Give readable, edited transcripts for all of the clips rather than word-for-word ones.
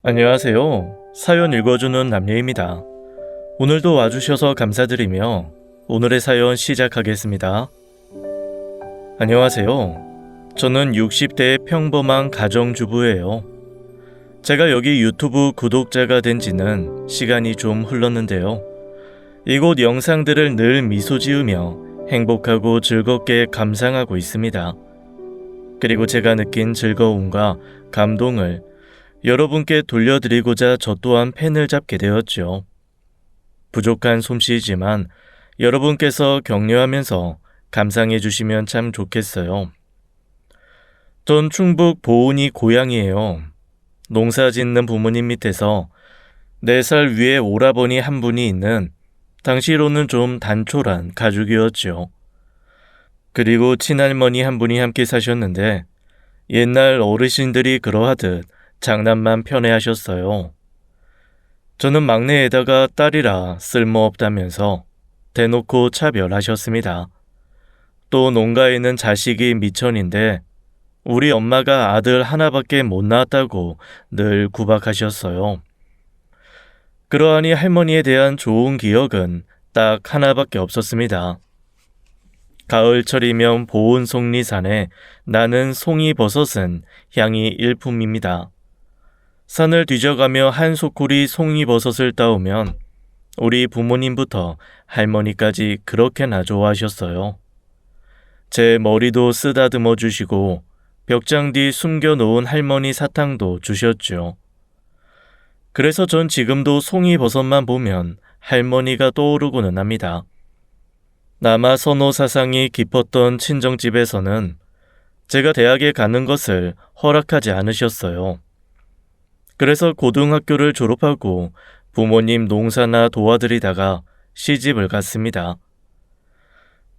안녕하세요. 사연 읽어주는 남녀입니다. 오늘도 와주셔서 감사드리며 오늘의 사연 시작하겠습니다. 안녕하세요. 저는 60대의 평범한 가정주부예요. 제가 여기 유튜브 구독자가 된 지는 시간이 좀 흘렀는데요. 이곳 영상들을 늘 미소 지으며 행복하고 즐겁게 감상하고 있습니다. 그리고 제가 느낀 즐거움과 감동을 여러분께 돌려드리고자 저 또한 펜을 잡게 되었죠. 부족한 솜씨이지만 여러분께서 격려하면서 감상해 주시면 참 좋겠어요. 전 충북 보은이 고향이에요. 농사 짓는 부모님 밑에서 4살 위에 오라버니 한 분이 있는 당시로는 좀 단촐한 가족이었죠. 그리고 친할머니 한 분이 함께 사셨는데 옛날 어르신들이 그러하듯 장난만 편애하셨어요. 저는 막내에다가 딸이라 쓸모없다면서 대놓고 차별하셨습니다. 또 농가에는 자식이 미천인데 우리 엄마가 아들 하나밖에 못 낳았다고 늘 구박하셨어요. 그러하니 할머니에 대한 좋은 기억은 딱 하나밖에 없었습니다. 가을철이면 보은 속리산에 나는 송이버섯은 향이 일품입니다. 산을 뒤져가며 한 소쿠리 송이버섯을 따오면 우리 부모님부터 할머니까지 그렇게나 좋아하셨어요. 제 머리도 쓰다듬어 주시고 벽장 뒤 숨겨놓은 할머니 사탕도 주셨죠. 그래서 전 지금도 송이버섯만 보면 할머니가 떠오르고는 합니다. 남아 선호 사상이 깊었던 친정집에서는 제가 대학에 가는 것을 허락하지 않으셨어요. 그래서 고등학교를 졸업하고 부모님 농사나 도와드리다가 시집을 갔습니다.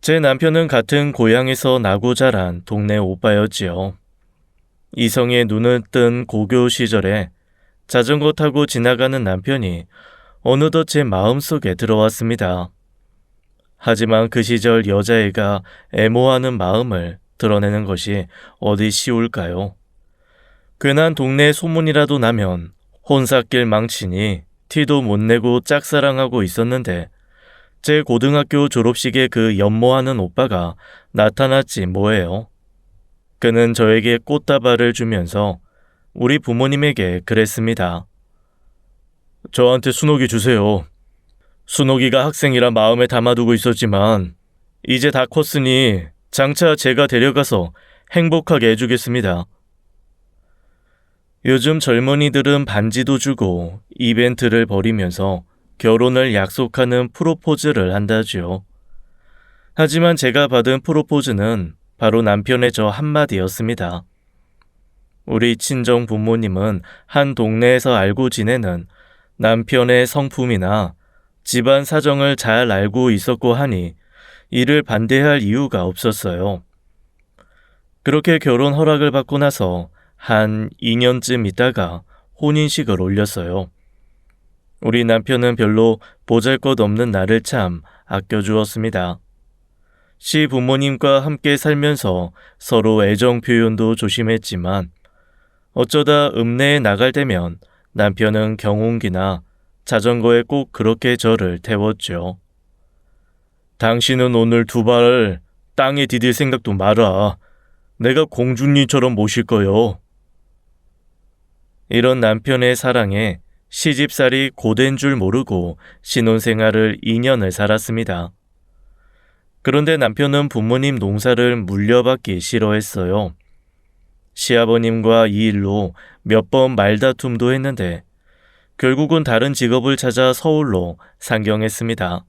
제 남편은 같은 고향에서 나고 자란 동네 오빠였지요. 이성의 눈을 뜬 고교 시절에 자전거 타고 지나가는 남편이 어느덧 제 마음속에 들어왔습니다. 하지만 그 시절 여자애가 애모하는 마음을 드러내는 것이 어디 쉬울까요? 괜한 동네 소문이라도 나면 혼사길 망치니 티도 못 내고 짝사랑하고 있었는데 제 고등학교 졸업식에 그 연모하는 오빠가 나타났지 뭐예요. 그는 저에게 꽃다발을 주면서 우리 부모님에게 그랬습니다. 저한테 순옥이 주세요. 순옥이가 학생이라 마음에 담아두고 있었지만 이제 다 컸으니 장차 제가 데려가서 행복하게 해주겠습니다. 요즘 젊은이들은 반지도 주고 이벤트를 벌이면서 결혼을 약속하는 프로포즈를 한다지요. 하지만 제가 받은 프로포즈는 바로 남편의 저 한마디였습니다. 우리 친정 부모님은 한 동네에서 알고 지내는 남편의 성품이나 집안 사정을 잘 알고 있었고 하니 이를 반대할 이유가 없었어요. 그렇게 결혼 허락을 받고 나서 한 2년쯤 있다가 혼인식을 올렸어요. 우리 남편은 별로 보잘것없는 나를 참 아껴주었습니다. 시부모님과 함께 살면서 서로 애정 표현도 조심했지만 어쩌다 읍내에 나갈 때면 남편은 경운기나 자전거에 꼭 그렇게 저를 태웠죠. 당신은 오늘 두 발을 땅에 디딜 생각도 마라. 내가 공주님처럼 모실 거요. 이런 남편의 사랑에 시집살이 고된 줄 모르고 신혼생활을 2년을 살았습니다. 그런데 남편은 부모님 농사를 물려받기 싫어했어요. 시아버님과 이 일로 몇 번 말다툼도 했는데 결국은 다른 직업을 찾아 서울로 상경했습니다.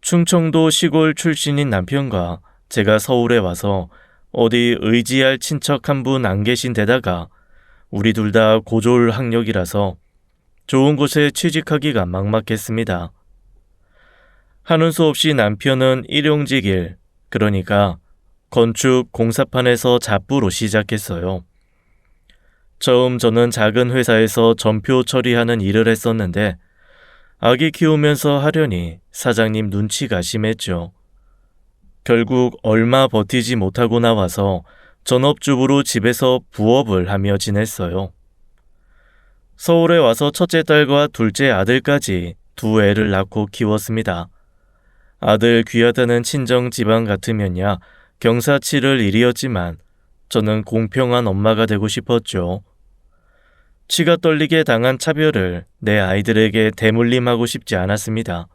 충청도 시골 출신인 남편과 제가 서울에 와서 어디 의지할 친척 한 분 안 계신 데다가 우리 둘 다 고졸 학력이라서 좋은 곳에 취직하기가 막막했습니다. 하는 수 없이 남편은 일용직 일, 그러니까 건축 공사판에서 잡부로 시작했어요. 처음 저는 작은 회사에서 전표 처리하는 일을 했었는데 아기 키우면서 하려니 사장님 눈치가 심했죠. 결국 얼마 버티지 못하고 나와서 전업주부로 집에서 부업을 하며 지냈어요. 서울에 와서 첫째 딸과 둘째 아들까지 두 애를 낳고 키웠습니다. 아들 귀하다는 친정 집안 같으면야 경사 치를 일이었지만 저는 공평한 엄마가 되고 싶었죠. 치가 떨리게 당한 차별을 내 아이들에게 대물림하고 싶지 않았습니다.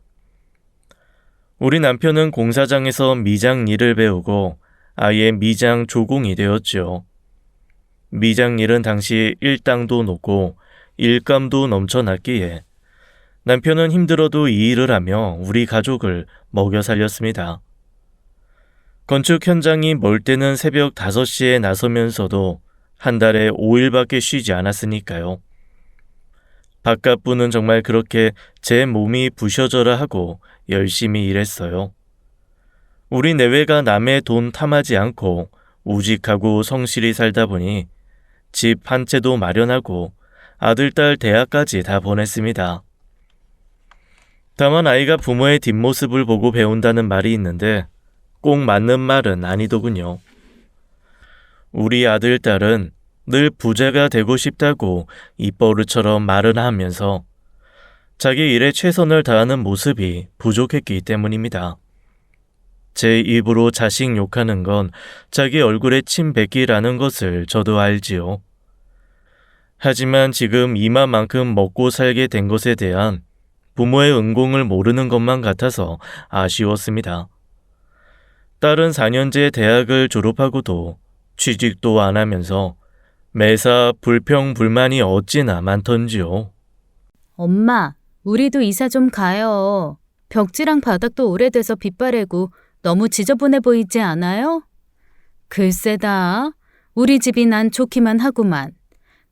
우리 남편은 공사장에서 미장 일을 배우고 아예 미장 조공이 되었죠. 미장 일은 당시 일당도 높고 일감도 넘쳐났기에 남편은 힘들어도 이 일을 하며 우리 가족을 먹여 살렸습니다. 건축 현장이 멀 때는 새벽 5시에 나서면서도 한 달에 5일밖에 쉬지 않았으니까요. 바깥분은 정말 그렇게 제 몸이 부셔져라 하고 열심히 일했어요. 우리 내외가 남의 돈 탐하지 않고 우직하고 성실히 살다 보니 집 한 채도 마련하고 아들, 딸 대학까지 다 보냈습니다. 다만 아이가 부모의 뒷모습을 보고 배운다는 말이 있는데 꼭 맞는 말은 아니더군요. 우리 아들, 딸은 늘 부자가 되고 싶다고 입버릇처럼 말을 하면서 자기 일에 최선을 다하는 모습이 부족했기 때문입니다. 제 입으로 자식 욕하는 건 자기 얼굴에 침 뱉기라는 것을 저도 알지요. 하지만 지금 이마만큼 먹고 살게 된 것에 대한 부모의 은공을 모르는 것만 같아서 아쉬웠습니다. 딸은 4년제 대학을 졸업하고도 취직도 안 하면서 매사 불평불만이 어찌나 많던지요. 엄마, 우리도 이사 좀 가요. 벽지랑 바닥도 오래돼서 빛바래고 너무 지저분해 보이지 않아요? 글쎄다. 우리 집이 난 좋기만 하구만.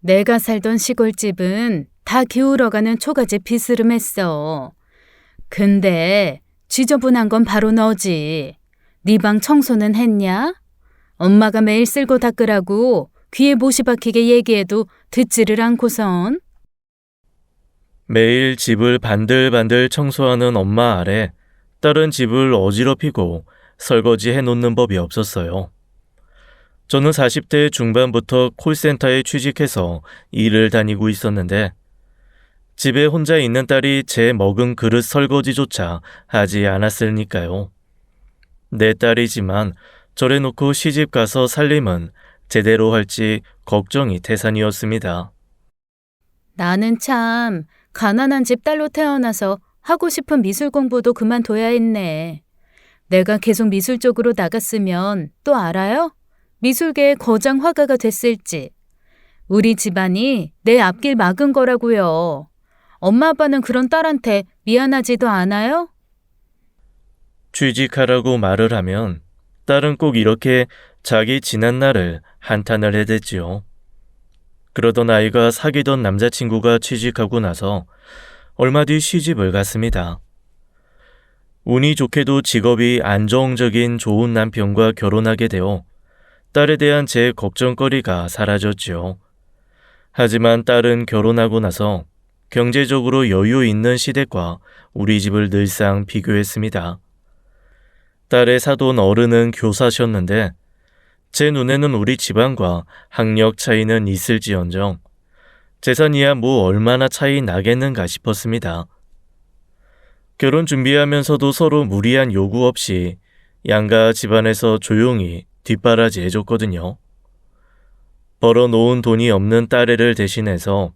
내가 살던 시골집은 다 기울어가는 초가집 비스름했어. 근데 지저분한 건 바로 너지. 네 방 청소는 했냐? 엄마가 매일 쓸고 닦으라고 귀에 못이 박히게 얘기해도 듣지를 않고선. 매일 집을 반들반들 청소하는 엄마 아래 딸은 집을 어지럽히고 설거지 해놓는 법이 없었어요. 저는 40대 중반부터 콜센터에 취직해서 일을 다니고 있었는데 집에 혼자 있는 딸이 제 먹은 그릇 설거지조차 하지 않았으니까요. 내 딸이지만 저래놓고 시집가서 살림은 제대로 할지 걱정이 태산이었습니다. 나는 참 가난한 집 딸로 태어나서 하고 싶은 미술 공부도 그만둬야 했네. 내가 계속 미술 쪽으로 나갔으면 또 알아요? 미술계의 거장 화가가 됐을지. 우리 집안이 내 앞길 막은 거라고요. 엄마 아빠는 그런 딸한테 미안하지도 않아요? 취직하라고 말을 하면 딸은 꼭 이렇게 자기 지난 날을 한탄을 해댔지요. 그러던 아이가 사귀던 남자친구가 취직하고 나서 얼마 뒤 시집을 갔습니다. 운이 좋게도 직업이 안정적인 좋은 남편과 결혼하게 되어 딸에 대한 제 걱정거리가 사라졌지요. 하지만 딸은 결혼하고 나서 경제적으로 여유 있는 시댁과 우리 집을 늘상 비교했습니다. 딸의 사돈 어른은 교사셨는데 제 눈에는 우리 집안과 학력 차이는 있을지언정 재산이야 뭐 얼마나 차이 나겠는가 싶었습니다. 결혼 준비하면서도 서로 무리한 요구 없이 양가 집안에서 조용히 뒷바라지 해줬거든요. 벌어놓은 돈이 없는 딸애를 대신해서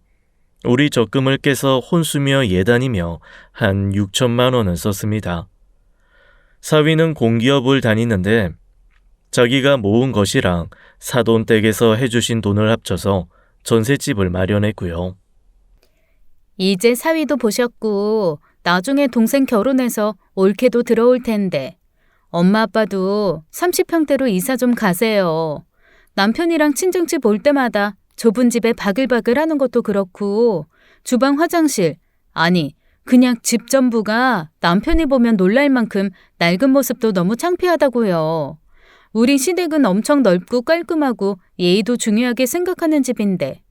우리 적금을 깨서 혼수며 예단이며 한 6천만 원은 썼습니다. 사위는 공기업을 다니는데 자기가 모은 것이랑 사돈 댁에서 해주신 돈을 합쳐서 전셋집을 마련했고요. 이제 사위도 보셨고 나중에 동생 결혼해서 올케도 들어올 텐데 엄마 아빠도 30평대로 이사 좀 가세요. 남편이랑 친정집 올 때마다 좁은 집에 바글바글 하는 것도 그렇고 주방 화장실 아니 그냥 집 전부가 남편이 보면 놀랄 만큼 낡은 모습도 너무 창피하다고요. 우리 시댁은 엄청 넓고 깔끔하고 예의도 중요하게 생각하는 집인데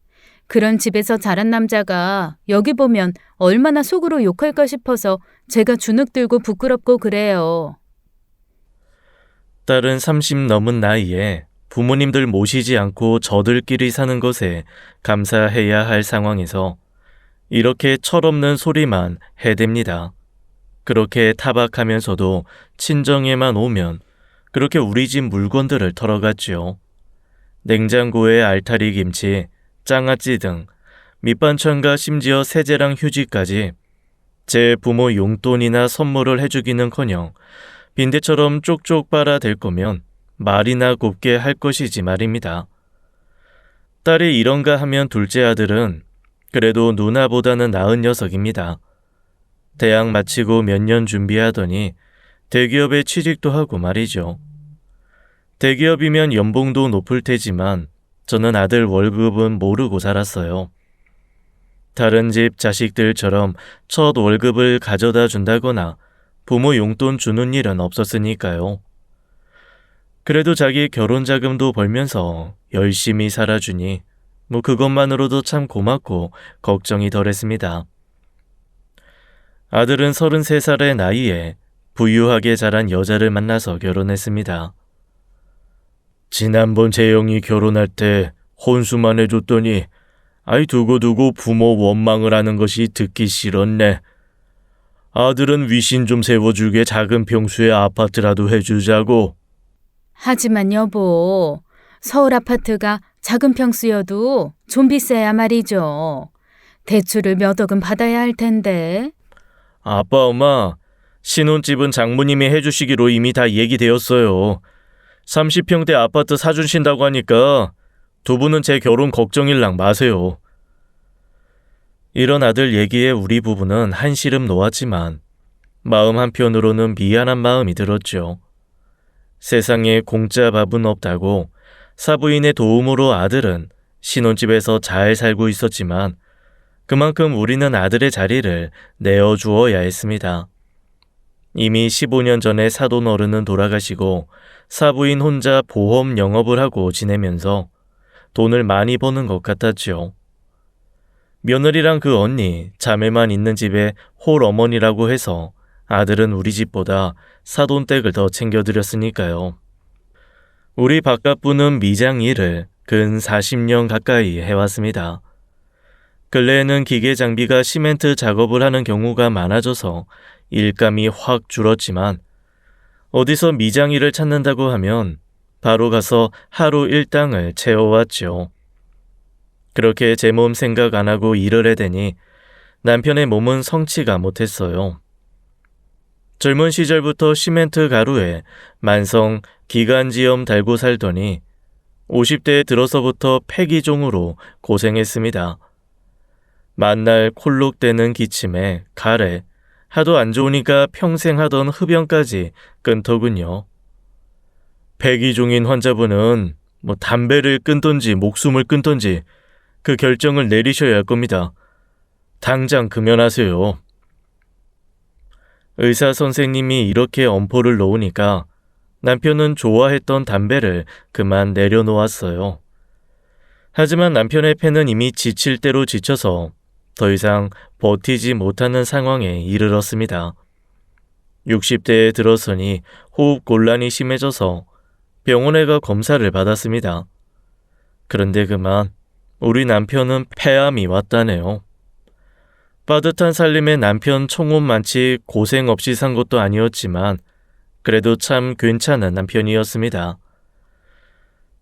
그런 집에서 자란 남자가 여기 보면 얼마나 속으로 욕할까 싶어서 제가 주눅 들고 부끄럽고 그래요. 딸은 30 넘은 나이에 부모님들 모시지 않고 저들끼리 사는 것에 감사해야 할 상황에서 이렇게 철없는 소리만 해댑니다. 그렇게 타박하면서도 친정에만 오면 그렇게 우리 집 물건들을 털어갔지요. 냉장고에 알타리 김치, 장아찌 등 밑반찬과 심지어 세제랑 휴지까지 제 부모 용돈이나 선물을 해주기는커녕 빈대처럼 쪽쪽 빨아댈 거면 말이나 곱게 할 것이지 말입니다. 딸이 이런가 하면 둘째 아들은 그래도 누나보다는 나은 녀석입니다. 대학 마치고 몇 년 준비하더니 대기업에 취직도 하고 말이죠. 대기업이면 연봉도 높을 테지만 저는 아들 월급은 모르고 살았어요. 다른 집 자식들처럼 첫 월급을 가져다 준다거나 부모 용돈 주는 일은 없었으니까요. 그래도 자기 결혼 자금도 벌면서 열심히 살아주니 그것만으로도 참 고맙고 걱정이 덜했습니다. 아들은 33살의 나이에 부유하게 자란 여자를 만나서 결혼했습니다. 지난번 재영이 결혼할 때 혼수만 해줬더니 아이 두고두고 부모 원망을 하는 것이 듣기 싫었네. 아들은 위신 좀 세워주게 작은 평수의 아파트라도 해주자고. 하지만 여보, 서울 아파트가 작은 평수여도 좀 비싸야 말이죠. 대출을 몇 억은 받아야 할 텐데. 아빠, 엄마, 신혼집은 장모님이 해주시기로 이미 다 얘기되었어요. 30평대 아파트 사주신다고 하니까 두 분은 제 결혼 걱정일랑 마세요. 이런 아들 얘기에 우리 부부는 한시름 놓았지만 마음 한편으로는 미안한 마음이 들었죠. 세상에 공짜 밥은 없다고 사부인의 도움으로 아들은 신혼집에서 잘 살고 있었지만 그만큼 우리는 아들의 자리를 내어주어야 했습니다. 이미 15년 전에 사돈 어른은 돌아가시고 사부인 혼자 보험 영업을 하고 지내면서 돈을 많이 버는 것 같았죠. 며느리랑 그 언니, 자매만 있는 집에 홀어머니라고 해서 아들은 우리 집보다 사돈댁을 더 챙겨드렸으니까요. 우리 바깥부는 미장 일을 근 40년 가까이 해왔습니다. 근래에는 기계 장비가 시멘트 작업을 하는 경우가 많아져서 일감이 확 줄었지만 어디서 미장 일을 찾는다고 하면 바로 가서 하루 일당을 채워왔죠. 그렇게 제 몸 생각 안 하고 일을 해대니 남편의 몸은 성치가 못했어요. 젊은 시절부터 시멘트 가루에 만성 기관지염 달고 살더니 50대에 들어서부터 폐기종으로 고생했습니다. 만날 콜록대는 기침에 가래, 하도 안 좋으니까 평생 하던 흡연까지 끊더군요. 폐기종인 환자분은 담배를 끊던지 목숨을 끊던지 그 결정을 내리셔야 할 겁니다. 당장 금연하세요. 의사 선생님이 이렇게 엄포를 놓으니까 남편은 좋아했던 담배를 그만 내려놓았어요. 하지만 남편의 폐는 이미 지칠 대로 지쳐서 더 이상 버티지 못하는 상황에 이르렀습니다. 60대에 들어서니 호흡 곤란이 심해져서 병원에 가 검사를 받았습니다. 그런데 그만 우리 남편은 폐암이 왔다네요. 빠듯한 살림에 남편 청혼만치 고생 없이 산 것도 아니었지만 그래도 참 괜찮은 남편이었습니다.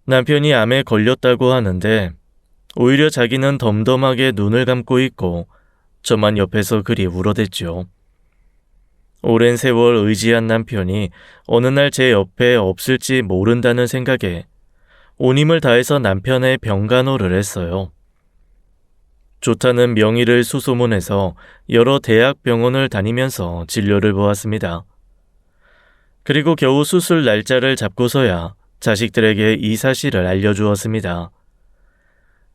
남편이 암에 걸렸다고 하는데 오히려 자기는 덤덤하게 눈을 감고 있고 저만 옆에서 그리 울어댔죠. 오랜 세월 의지한 남편이 어느 날 제 옆에 없을지 모른다는 생각에 온 힘을 다해서 남편의 병간호를 했어요. 좋다는 명의를 수소문해서 여러 대학 병원을 다니면서 진료를 보았습니다. 그리고 겨우 수술 날짜를 잡고서야 자식들에게 이 사실을 알려주었습니다.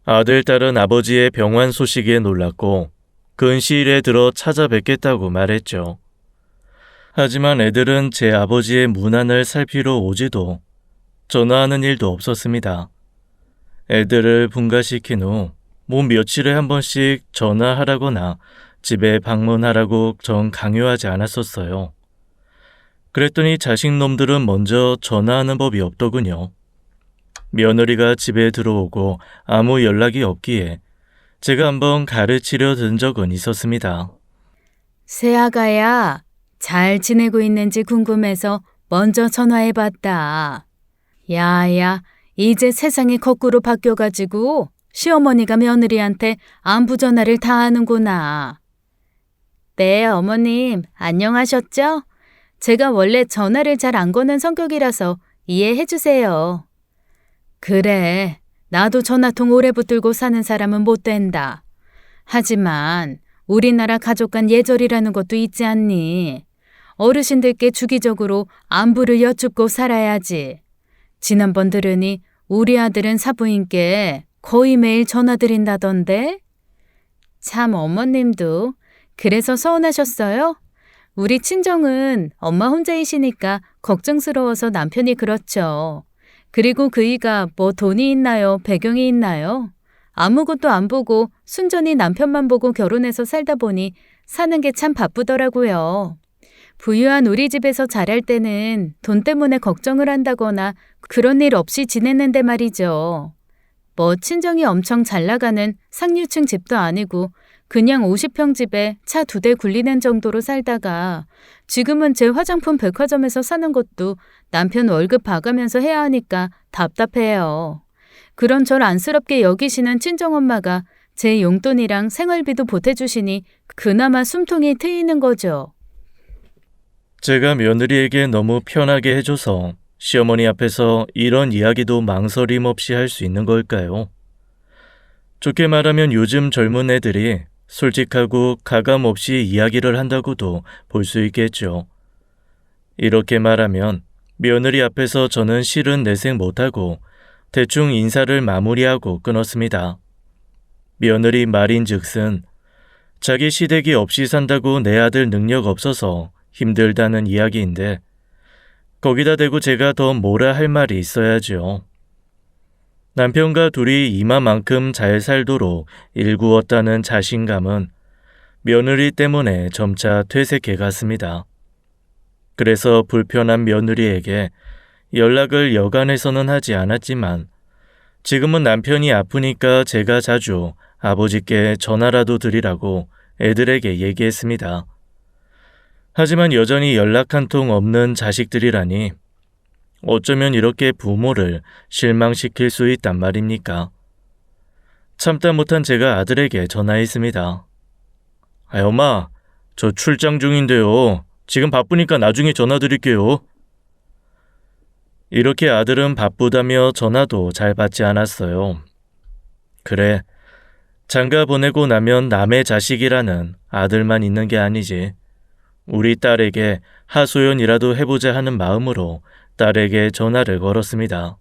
아들, 딸은 아버지의 병환 소식에 놀랐고 근시일에 들어 찾아뵙겠다고 말했죠. 하지만 애들은 제 아버지의 문안을 살피러 오지도 전화하는 일도 없었습니다. 애들을 분가시킨 후 며칠에 한 번씩 전화하라거나 집에 방문하라고 전 강요하지 않았었어요. 그랬더니 자식놈들은 먼저 전화하는 법이 없더군요. 며느리가 집에 들어오고 아무 연락이 없기에 제가 한번 가르치려 든 적은 있었습니다. 새아가야, 잘 지내고 있는지 궁금해서 먼저 전화해봤다. 야야, 이제 세상이 거꾸로 바뀌어가지고 시어머니가 며느리한테 안부 전화를 다 하는구나. 네, 어머님, 안녕하셨죠? 제가 원래 전화를 잘 안 거는 성격이라서 이해해주세요. 그래, 나도 전화통 오래 붙들고 사는 사람은 못 된다. 하지만 우리나라 가족 간 예절이라는 것도 있지 않니? 어르신들께 주기적으로 안부를 여쭙고 살아야지. 지난번 들으니 우리 아들은 사부인께 거의 매일 전화드린다던데? 참 어머님도 그래서 서운하셨어요? 우리 친정은 엄마 혼자이시니까 걱정스러워서 남편이 그렇죠. 그리고 그이가 뭐 돈이 있나요? 배경이 있나요? 아무것도 안 보고 순전히 남편만 보고 결혼해서 살다 보니 사는 게 참 바쁘더라고요. 부유한 우리 집에서 자랄 때는 돈 때문에 걱정을 한다거나 그런 일 없이 지냈는데 말이죠. 뭐 친정이 엄청 잘 나가는 상류층 집도 아니고 그냥 50평 집에 차 2대 굴리는 정도로 살다가 지금은 제 화장품 백화점에서 사는 것도 남편 월급 봐가면서 해야 하니까 답답해요. 그런 절 안쓰럽게 여기시는 친정엄마가 제 용돈이랑 생활비도 보태주시니 그나마 숨통이 트이는 거죠. 제가 며느리에게 너무 편하게 해줘서 시어머니 앞에서 이런 이야기도 망설임 없이 할 수 있는 걸까요? 좋게 말하면 요즘 젊은 애들이 솔직하고 가감 없이 이야기를 한다고도 볼 수 있겠죠. 이렇게 말하면 며느리 앞에서 저는 실은 내색 못하고 대충 인사를 마무리하고 끊었습니다. 며느리 말인즉슨 자기 시댁이 없이 산다고 내 아들 능력 없어서 힘들다는 이야기인데 거기다 대고 제가 더 뭐라 할 말이 있어야죠. 남편과 둘이 이마만큼 잘 살도록 일구었다는 자신감은 며느리 때문에 점차 퇴색해 갔습니다. 그래서 불편한 며느리에게 연락을 여간해서는 하지 않았지만 지금은 남편이 아프니까 제가 자주 아버지께 전화라도 드리라고 애들에게 얘기했습니다. 하지만 여전히 연락 한 통 없는 자식들이라니 어쩌면 이렇게 부모를 실망시킬 수 있단 말입니까? 참다 못한 제가 아들에게 전화했습니다. 엄마, 저 출장 중인데요. 지금 바쁘니까 나중에 전화드릴게요. 이렇게 아들은 바쁘다며 전화도 잘 받지 않았어요. 그래, 장가 보내고 나면 남의 자식이라는 아들만 있는 게 아니지. 우리 딸에게 하소연이라도 해보자 하는 마음으로 딸에게 전화를 걸었습니다.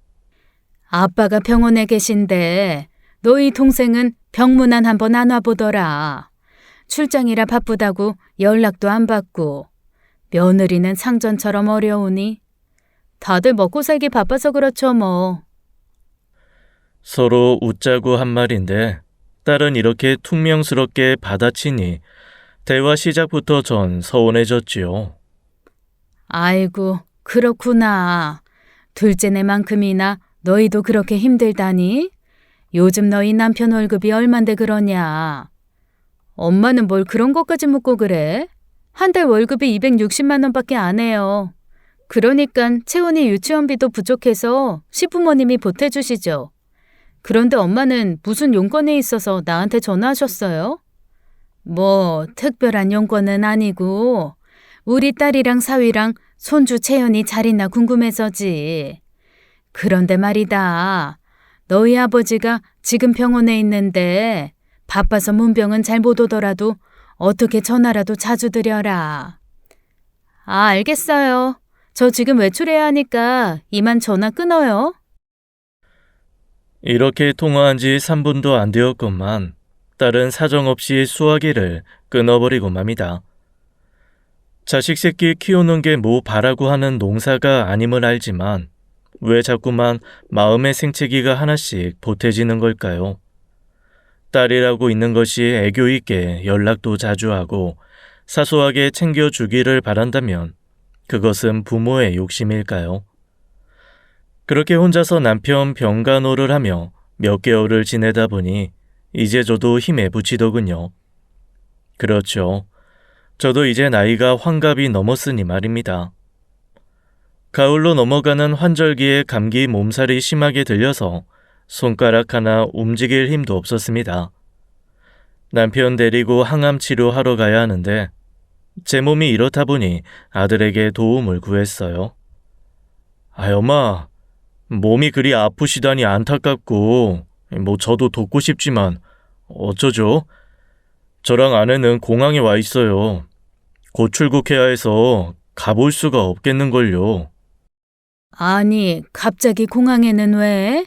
아빠가 병원에 계신데 너희 동생은 병문안 한번 안 와보더라. 출장이라 바쁘다고 연락도 안 받고 며느리는 상전처럼 어려우니 다들 먹고 살기 바빠서 그렇죠 뭐. 서로 웃자고 한 말인데 딸은 이렇게 퉁명스럽게 받아치니 대화 시작부터 전 서운해졌지요. 아이고 그렇구나. 둘째네만큼이나 너희도 그렇게 힘들다니? 요즘 너희 남편 월급이 얼만데 그러냐? 엄마는 뭘 그런 것까지 묻고 그래? 한 달 월급이 260만 원밖에 안 해요. 그러니까 채원이 유치원비도 부족해서 시부모님이 보태주시죠. 그런데 엄마는 무슨 용건에 있어서 나한테 전화하셨어요? 뭐 특별한 용건은 아니고 우리 딸이랑 사위랑 손주 채연이 잘 있나 궁금해서지. 그런데 말이다. 너희 아버지가 지금 병원에 있는데 바빠서 문병은 잘 못 오더라도 어떻게 전화라도 자주 드려라. 아, 알겠어요. 저 지금 외출해야 하니까 이만 전화 끊어요. 이렇게 통화한 지 3분도 안 되었건만 딸은 사정없이 수화기를 끊어버리고 맙니다. 자식 새끼 키우는 게 뭐 바라고 하는 농사가 아님을 알지만 왜 자꾸만 마음의 생채기가 하나씩 보태지는 걸까요? 딸이라고 있는 것이 애교 있게 연락도 자주 하고 사소하게 챙겨주기를 바란다면 그것은 부모의 욕심일까요? 그렇게 혼자서 남편 병간호를 하며 몇 개월을 지내다 보니 이제 저도 힘에 부치더군요. 그렇죠. 저도 이제 나이가 환갑이 넘었으니 말입니다. 가을로 넘어가는 환절기에 감기 몸살이 심하게 들려서 손가락 하나 움직일 힘도 없었습니다. 남편 데리고 항암 치료하러 가야 하는데 제 몸이 이렇다 보니 아들에게 도움을 구했어요. 엄마, 몸이 그리 아프시다니 안타깝고 저도 돕고 싶지만 어쩌죠? 저랑 아내는 공항에 와 있어요. 곧 출국해야 해서 가볼 수가 없겠는걸요. 아니, 갑자기 공항에는 왜?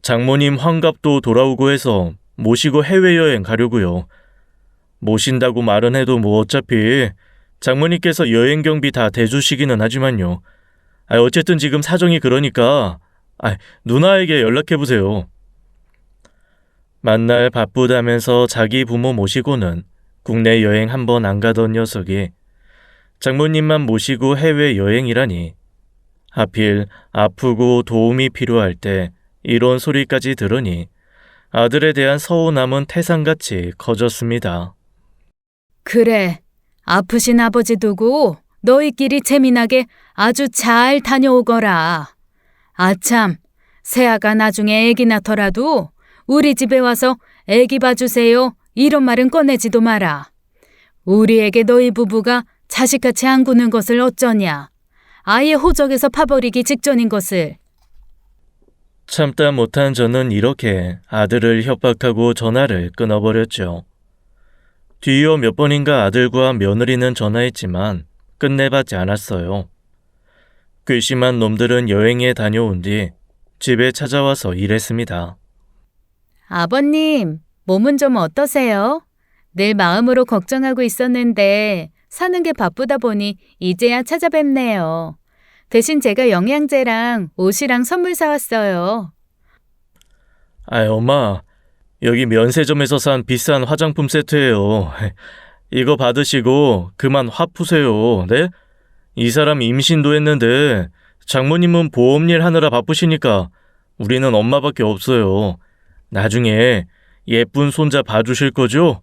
장모님 환갑도 돌아오고 해서 모시고 해외여행 가려고요. 모신다고 말은 해도 어차피 장모님께서 여행 경비 다 대주시기는 하지만요. 어쨌든 지금 사정이 그러니까 누나에게 연락해보세요. 만날 바쁘다면서 자기 부모 모시고는 국내 여행 한 번 안 가던 녀석이 장모님만 모시고 해외여행이라니. 하필 아프고 도움이 필요할 때 이런 소리까지 들으니 아들에 대한 서운함은 태산같이 커졌습니다. 그래, 아프신 아버지 두고 너희끼리 재미나게 아주 잘 다녀오거라. 아참, 새아가 나중에 애기 낳더라도 우리 집에 와서 애기 봐주세요. 이런 말은 꺼내지도 마라. 우리에게 너희 부부가 자식같이 안 구는 것을 어쩌냐. 아예 호적에서 파버리기 직전인 것을. 참다 못한 저는 이렇게 아들을 협박하고 전화를 끊어버렸죠. 뒤이어 몇 번인가 아들과 며느리는 전화했지만 끝내받지 않았어요. 괘씸한 놈들은 여행에 다녀온 뒤 집에 찾아와서 이랬습니다. 아버님, 몸은 좀 어떠세요? 늘 마음으로 걱정하고 있었는데 사는 게 바쁘다 보니 이제야 찾아뵙네요. 대신 제가 영양제랑 옷이랑 선물 사왔어요. 엄마, 여기 면세점에서 산 비싼 화장품 세트예요. 이거 받으시고 그만 화 푸세요. 네? 이 사람 임신도 했는데 장모님은 보험일 하느라 바쁘시니까 우리는 엄마밖에 없어요. 나중에 예쁜 손자 봐주실 거죠?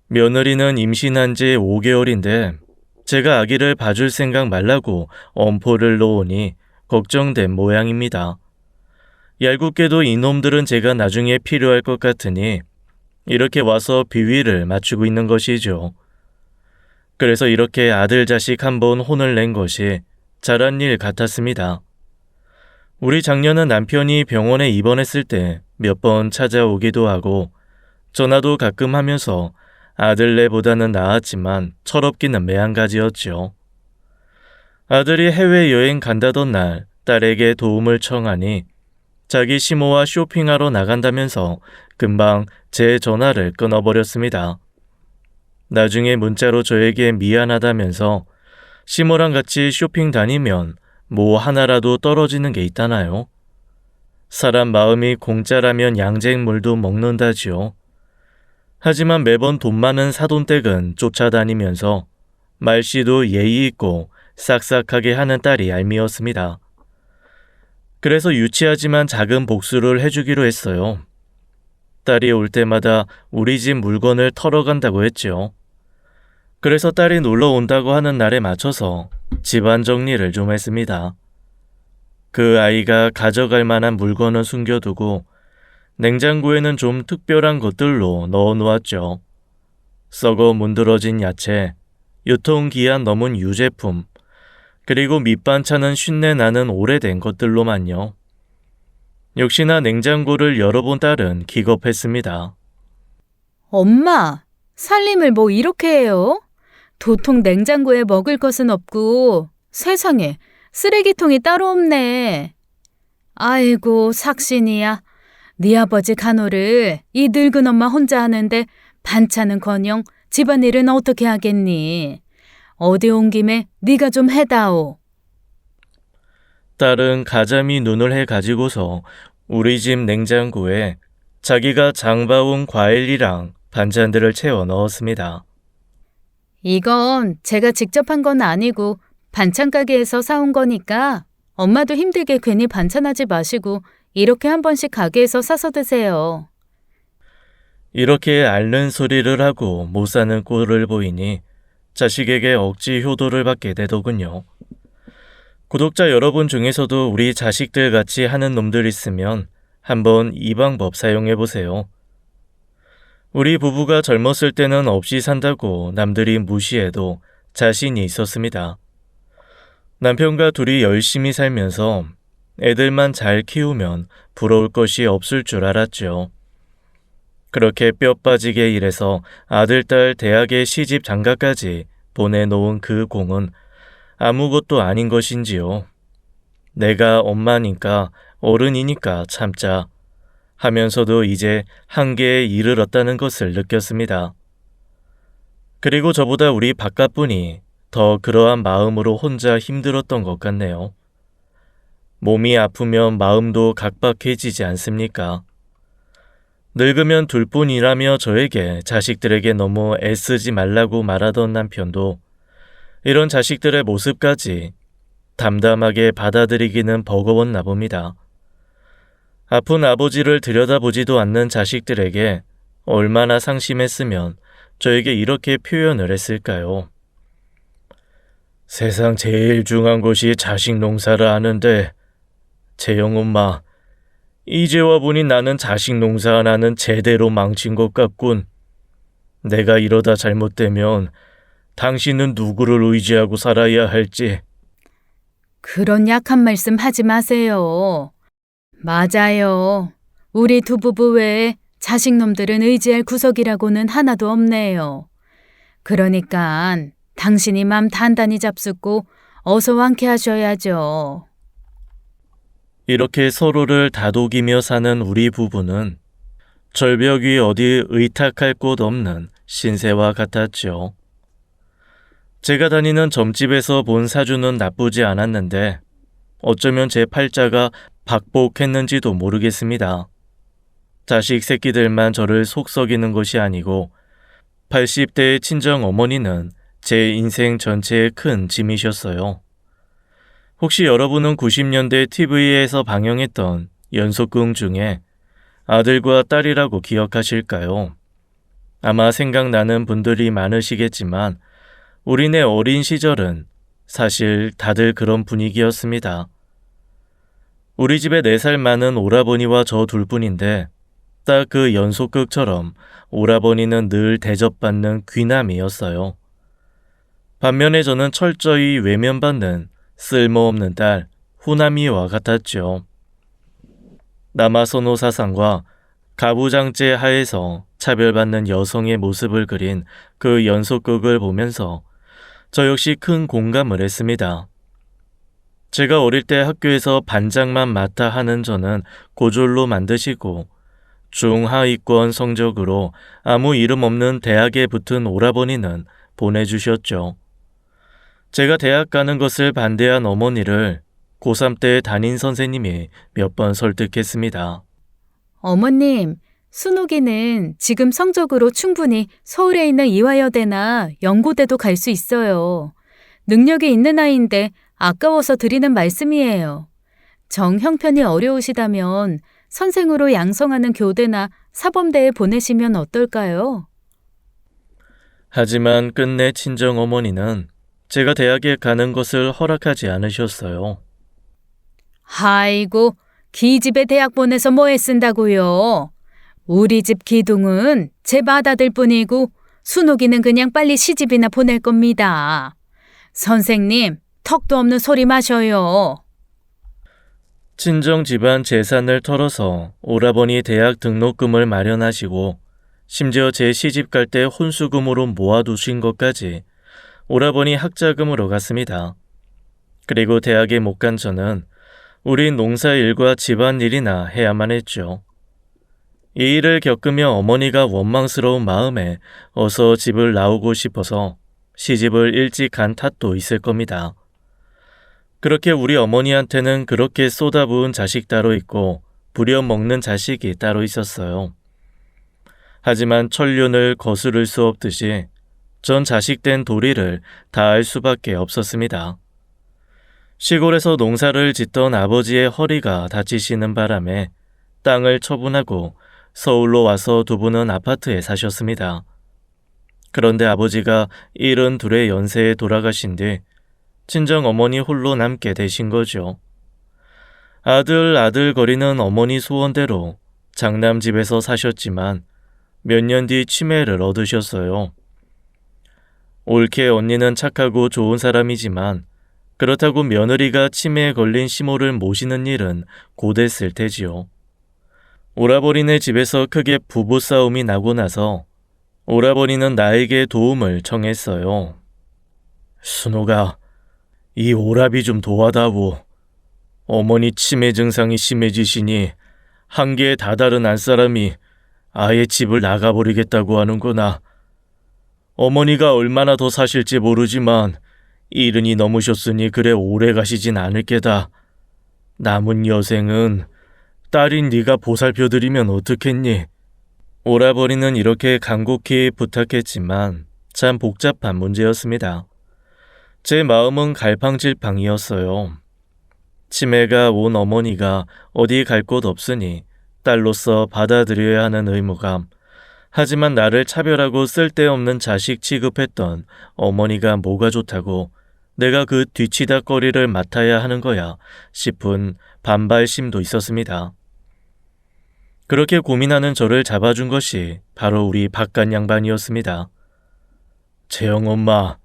며느리는 임신한 지 5개월인데 제가 아기를 봐줄 생각 말라고 엄포를 놓으니 걱정된 모양입니다. 얄궂게도 이놈들은 제가 나중에 필요할 것 같으니 이렇게 와서 비위를 맞추고 있는 것이죠. 그래서 이렇게 아들 자식 한번 혼을 낸 것이 잘한 일 같았습니다. 우리 장녀는 남편이 병원에 입원했을 때 몇 번 찾아오기도 하고 전화도 가끔 하면서 아들네보다는 나았지만 철없기는 매한가지였죠. 아들이 해외여행 간다던 날 딸에게 도움을 청하니 자기 시모와 쇼핑하러 나간다면서 금방 제 전화를 끊어버렸습니다. 나중에 문자로 저에게 미안하다면서 시모랑 같이 쇼핑 다니면 뭐 하나라도 떨어지는 게 있다나요? 사람 마음이 공짜라면 양쟁물도 먹는다지요. 하지만 매번 돈 많은 사돈댁은 쫓아다니면서 말씨도 예의 있고 싹싹하게 하는 딸이 얄미웠습니다. 그래서 유치하지만 작은 복수를 해주기로 했어요. 딸이 올 때마다 우리 집 물건을 털어간다고 했죠. 그래서 딸이 놀러 온다고 하는 날에 맞춰서 집안 정리를 좀 했습니다. 그 아이가 가져갈 만한 물건은 숨겨두고 냉장고에는 좀 특별한 것들로 넣어놓았죠. 썩어 문드러진 야채, 유통기한 넘은 유제품, 그리고 밑반찬은 쉰내 나는 오래된 것들로만요. 역시나 냉장고를 열어본 딸은 기겁했습니다. 엄마, 살림을 뭐 이렇게 해요? 도통 냉장고에 먹을 것은 없고 세상에 쓰레기통이 따로 없네. 아이고 삭신이야. 네 아버지 간호를 이 늙은 엄마 혼자 하는데 반찬은커녕 집안일은 어떻게 하겠니? 어디 온 김에 네가 좀 해다오. 딸은 가자미 눈을 해가지고서 우리 집 냉장고에 자기가 장봐온 과일이랑 반찬들을 채워 넣었습니다. 이건 제가 직접 한 건 아니고 반찬 가게에서 사온 거니까 엄마도 힘들게 괜히 반찬하지 마시고 이렇게 한 번씩 가게에서 사서 드세요. 이렇게 앓는 소리를 하고 못 사는 꼴을 보이니 자식에게 억지 효도를 받게 되더군요. 구독자 여러분 중에서도 우리 자식들 같이 하는 놈들 있으면 한번 이 방법 사용해 보세요. 우리 부부가 젊었을 때는 없이 산다고 남들이 무시해도 자신이 있었습니다. 남편과 둘이 열심히 살면서 애들만 잘 키우면 부러울 것이 없을 줄 알았죠. 그렇게 뼈 빠지게 일해서 아들, 딸 대학에 시집 장가까지 보내놓은 그 공은 아무것도 아닌 것인지요. 내가 엄마니까 어른이니까 참자 하면서도 이제 한계에 이르렀다는 것을 느꼈습니다. 그리고 저보다 우리 바깥분이 더 그러한 마음으로 혼자 힘들었던 것 같네요. 몸이 아프면 마음도 각박해지지 않습니까? 늙으면 둘뿐이라며 저에게 자식들에게 너무 애쓰지 말라고 말하던 남편도 이런 자식들의 모습까지 담담하게 받아들이기는 버거웠나 봅니다. 아픈 아버지를 들여다보지도 않는 자식들에게 얼마나 상심했으면 저에게 이렇게 표현을 했을까요? 세상 제일 중요한 것이 자식 농사를 하는데 재영 엄마, 이제와 보니 나는 자식 농사 하나는 제대로 망친 것 같군. 내가 이러다 잘못되면 당신은 누구를 의지하고 살아야 할지. 그런 약한 말씀 하지 마세요. 맞아요. 우리 두 부부 외에 자식놈들은 의지할 구석이라고는 하나도 없네요. 그러니까 당신이 맘 단단히 잡수고 어서 완쾌하셔야죠. 이렇게 서로를 다독이며 사는 우리 부부는 절벽 위 어디 의탁할 곳 없는 신세와 같았죠. 제가 다니는 점집에서 본 사주는 나쁘지 않았는데 어쩌면 제 팔자가 박복했는지도 모르겠습니다. 자식 새끼들만 저를 속썩이는 것이 아니고 80대의 친정 어머니는 제 인생 전체의 큰 짐이셨어요. 혹시 여러분은 90년대 TV에서 방영했던 연속극 중에 아들과 딸이라고 기억하실까요? 아마 생각나는 분들이 많으시겠지만 우리네 어린 시절은 사실 다들 그런 분위기였습니다. 우리 집에 4살 많은 오라버니와 저 둘뿐인데 딱 그 연속극처럼 오라버니는 늘 대접받는 귀남이었어요. 반면에 저는 철저히 외면받는 쓸모없는 딸 후남이와 같았죠. 남아선호 사상과 가부장제 하에서 차별받는 여성의 모습을 그린 그 연속극을 보면서 저 역시 큰 공감을 했습니다. 제가 어릴 때 학교에서 반장만 맡아 하는 저는 고졸로 만드시고 중하위권 성적으로 아무 이름 없는 대학에 붙은 오라버니는 보내주셨죠. 제가 대학 가는 것을 반대한 어머니를 고3 때 담임 선생님이 몇 번 설득했습니다. 어머님, 순옥이는 지금 성적으로 충분히 서울에 있는 이화여대나 연고대도 갈 수 있어요. 능력이 있는 아이인데 아까워서 드리는 말씀이에요. 정 형편이 어려우시다면 선생으로 양성하는 교대나 사범대에 보내시면 어떨까요? 하지만 끝내 친정 어머니는 제가 대학에 가는 것을 허락하지 않으셨어요. 아이고, 기집애 대학 보내서 뭐에 쓴다고요? 우리 집 기둥은 제 맏아들 뿐이고 순옥이는 그냥 빨리 시집이나 보낼 겁니다. 선생님, 턱도 없는 소리 마셔요. 친정 집안 재산을 털어서 오라버니 대학 등록금을 마련하시고 심지어 제 시집 갈 때 혼수금으로 모아두신 것까지 오라버니 학자금으로 갔습니다. 그리고 대학에 못 간 저는 우리 농사일과 집안일이나 해야만 했죠. 이 일을 겪으며 어머니가 원망스러운 마음에 어서 집을 나오고 싶어서 시집을 일찍 간 탓도 있을 겁니다. 그렇게 우리 어머니한테는 그렇게 쏟아부은 자식 따로 있고 부려먹는 자식이 따로 있었어요. 하지만 천륜을 거스를 수 없듯이 전 자식된 도리를 다할 수밖에 없었습니다. 시골에서 농사를 짓던 아버지의 허리가 다치시는 바람에 땅을 처분하고 서울로 와서 두 분은 아파트에 사셨습니다. 그런데 아버지가 72의 연세에 돌아가신 뒤 친정 어머니 홀로 남게 되신 거죠. 아들 거리는 어머니 소원대로 장남집에서 사셨지만 몇 년 뒤 치매를 얻으셨어요. 옳게 언니는 착하고 좋은 사람이지만 그렇다고 며느리가 치매에 걸린 시모를 모시는 일은 고됐을 테지요. 오라버니네 집에서 크게 부부싸움이 나고 나서 오라버니는 나에게 도움을 청했어요. 순호가 이 오라비 좀 도와다오. 어머니 치매 증상이 심해지시니 한계에 다다른 안사람이 아예 집을 나가버리겠다고 하는구나. 어머니가 얼마나 더 사실지 모르지만 70이 넘으셨으니 그래 오래 가시진 않을 게다. 남은 여생은 딸인 네가 보살펴드리면 어떻겠니? 오라버니는 이렇게 간곡히 부탁했지만 참 복잡한 문제였습니다. 제 마음은 갈팡질팡이었어요. 치매가 온 어머니가 어디 갈 곳 없으니 딸로서 받아들여야 하는 의무감, 하지만 나를 차별하고 쓸데없는 자식 취급했던 어머니가 뭐가 좋다고 내가 그 뒤치다거리를 맡아야 하는 거야 싶은 반발심도 있었습니다. 그렇게 고민하는 저를 잡아준 것이 바로 우리 바깥 양반이었습니다. 재영 엄마,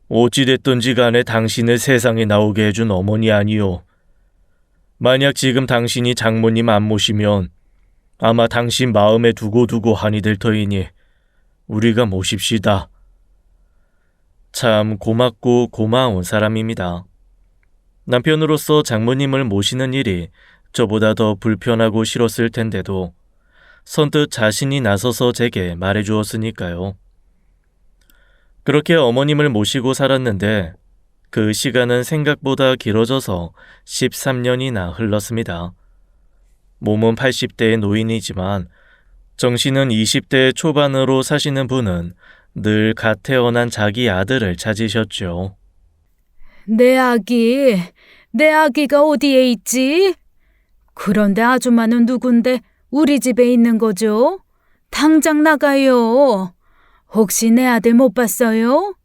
어찌됐든지 간에 당신을 세상에 나오게 해준 어머니 아니요. 만약 지금 당신이 장모님 안 모시면 아마 당신 마음에 두고 한이 될 터이니 우리가 모십시다. 참 고맙고 고마운 사람입니다. 남편으로서 장모님을 모시는 일이 저보다 더 불편하고 싫었을 텐데도 선뜻 자신이 나서서 제게 말해주었으니까요. 그렇게 어머님을 모시고 살았는데 그 시간은 생각보다 길어져서 13년이나 흘렀습니다. 몸은 80대의 노인이지만 정신은 20대 초반으로 사시는 분은 늘 갓 태어난 자기 아들을 찾으셨죠. 내 아기가 어디에 있지? 그런데 아줌마는 누군데 우리 집에 있는 거죠? 당장 나가요. 혹시 내 아들 못 봤어요?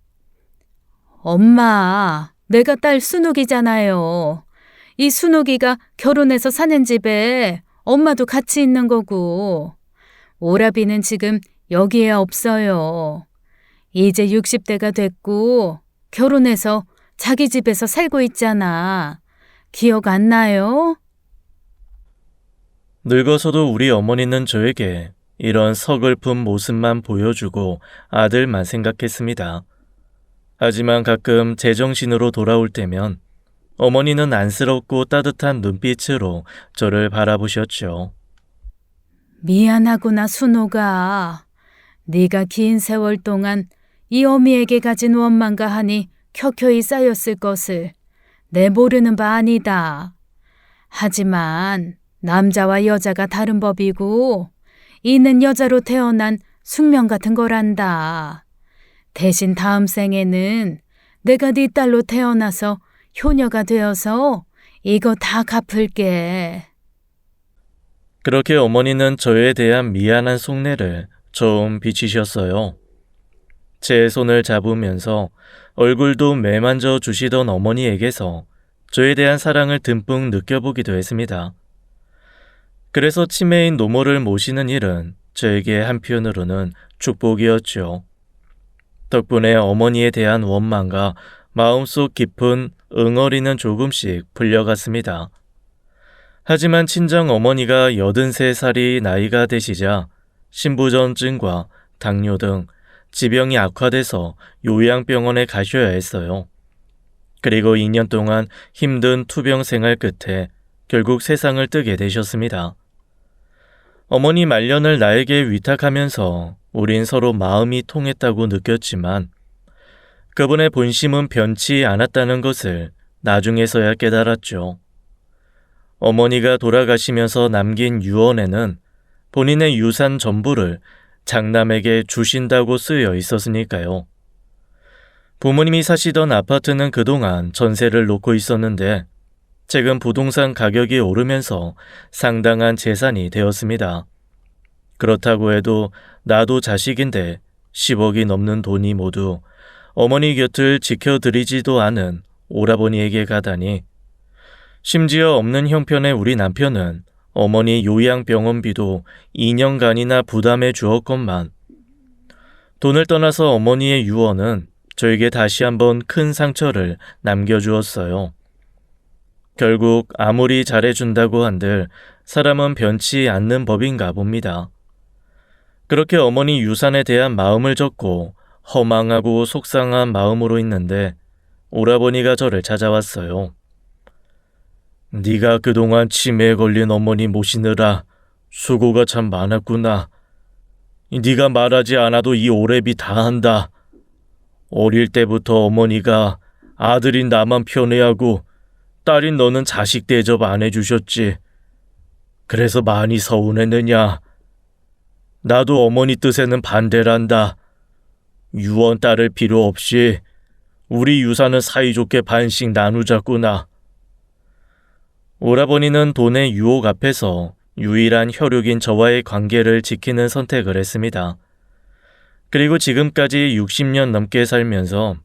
엄마, 내가 딸 순옥이잖아요. 이 순옥이가 결혼해서 사는 집에 엄마도 같이 있는 거고, 오라비는 지금 여기에 없어요. 이제 60대가 됐고 결혼해서 자기 집에서 살고 있잖아. 기억 안 나요? 늙어서도 우리 어머니는 저에게 이런 서글픈 모습만 보여주고 아들만 생각했습니다. 하지만 가끔 제정신으로 돌아올 때면 어머니는 안쓰럽고 따뜻한 눈빛으로 저를 바라보셨죠. 미안하구나, 순호가. 네가 긴 세월 동안 이 어미에게 가진 원망과 한이 켜켜이 쌓였을 것을 내 모르는 바 아니다. 하지만 남자와 여자가 다른 법이고 이는 여자로 태어난 숙명 같은 거란다. 대신 다음 생에는 내가 네 딸로 태어나서 효녀가 되어서 이거 다 갚을게. 그렇게 어머니는 저에 대한 미안한 속내를 좀 비치셨어요. 제 손을 잡으면서 얼굴도 매만져 주시던 어머니에게서 저에 대한 사랑을 듬뿍 느껴보기도 했습니다. 그래서 치매인 노모를 모시는 일은 저에게 한편으로는 축복이었죠. 덕분에 어머니에 대한 원망과 마음속 깊은 응어리는 조금씩 풀려갔습니다. 하지만 친정 어머니가 83살이 나이가 되시자 신부전증과 당뇨 등 지병이 악화돼서 요양병원에 가셔야 했어요. 그리고 2년 동안 힘든 투병 생활 끝에 결국 세상을 뜨게 되셨습니다. 어머니 말년을 나에게 위탁하면서 우린 서로 마음이 통했다고 느꼈지만 그분의 본심은 변치 않았다는 것을 나중에서야 깨달았죠. 어머니가 돌아가시면서 남긴 유언에는 본인의 유산 전부를 장남에게 주신다고 쓰여 있었으니까요. 부모님이 사시던 아파트는 그동안 전세를 놓고 있었는데 최근 부동산 가격이 오르면서 상당한 재산이 되었습니다. 그렇다고 해도 나도 자식인데 10억이 넘는 돈이 모두 어머니 곁을 지켜드리지도 않은 오라버니에게 가다니, 심지어 없는 형편의 우리 남편은 어머니 요양병원비도 2년간이나 부담해 주었건만 돈을 떠나서 어머니의 유언은 저에게 다시 한번 큰 상처를 남겨주었어요. 결국 아무리 잘해준다고 한들 사람은 변치 않는 법인가 봅니다. 그렇게 어머니 유산에 대한 마음을 접고 허망하고 속상한 마음으로 있는데 오라버니가 저를 찾아왔어요. 네가 그동안 치매에 걸린 어머니 모시느라 수고가 참 많았구나. 네가 말하지 않아도 이 오랩이 다 한다. 어릴 때부터 어머니가 아들인 나만 편애하고 딸인 너는 자식 대접 안 해주셨지. 그래서 많이 서운했느냐. 나도 어머니 뜻에는 반대란다. 유언 따를 필요 없이 우리 유산은 사이좋게 반씩 나누자꾸나. 오라버니는 돈의 유혹 앞에서 유일한 혈육인 저와의 관계를 지키는 선택을 했습니다. 그리고 지금까지 60년 넘게 살면서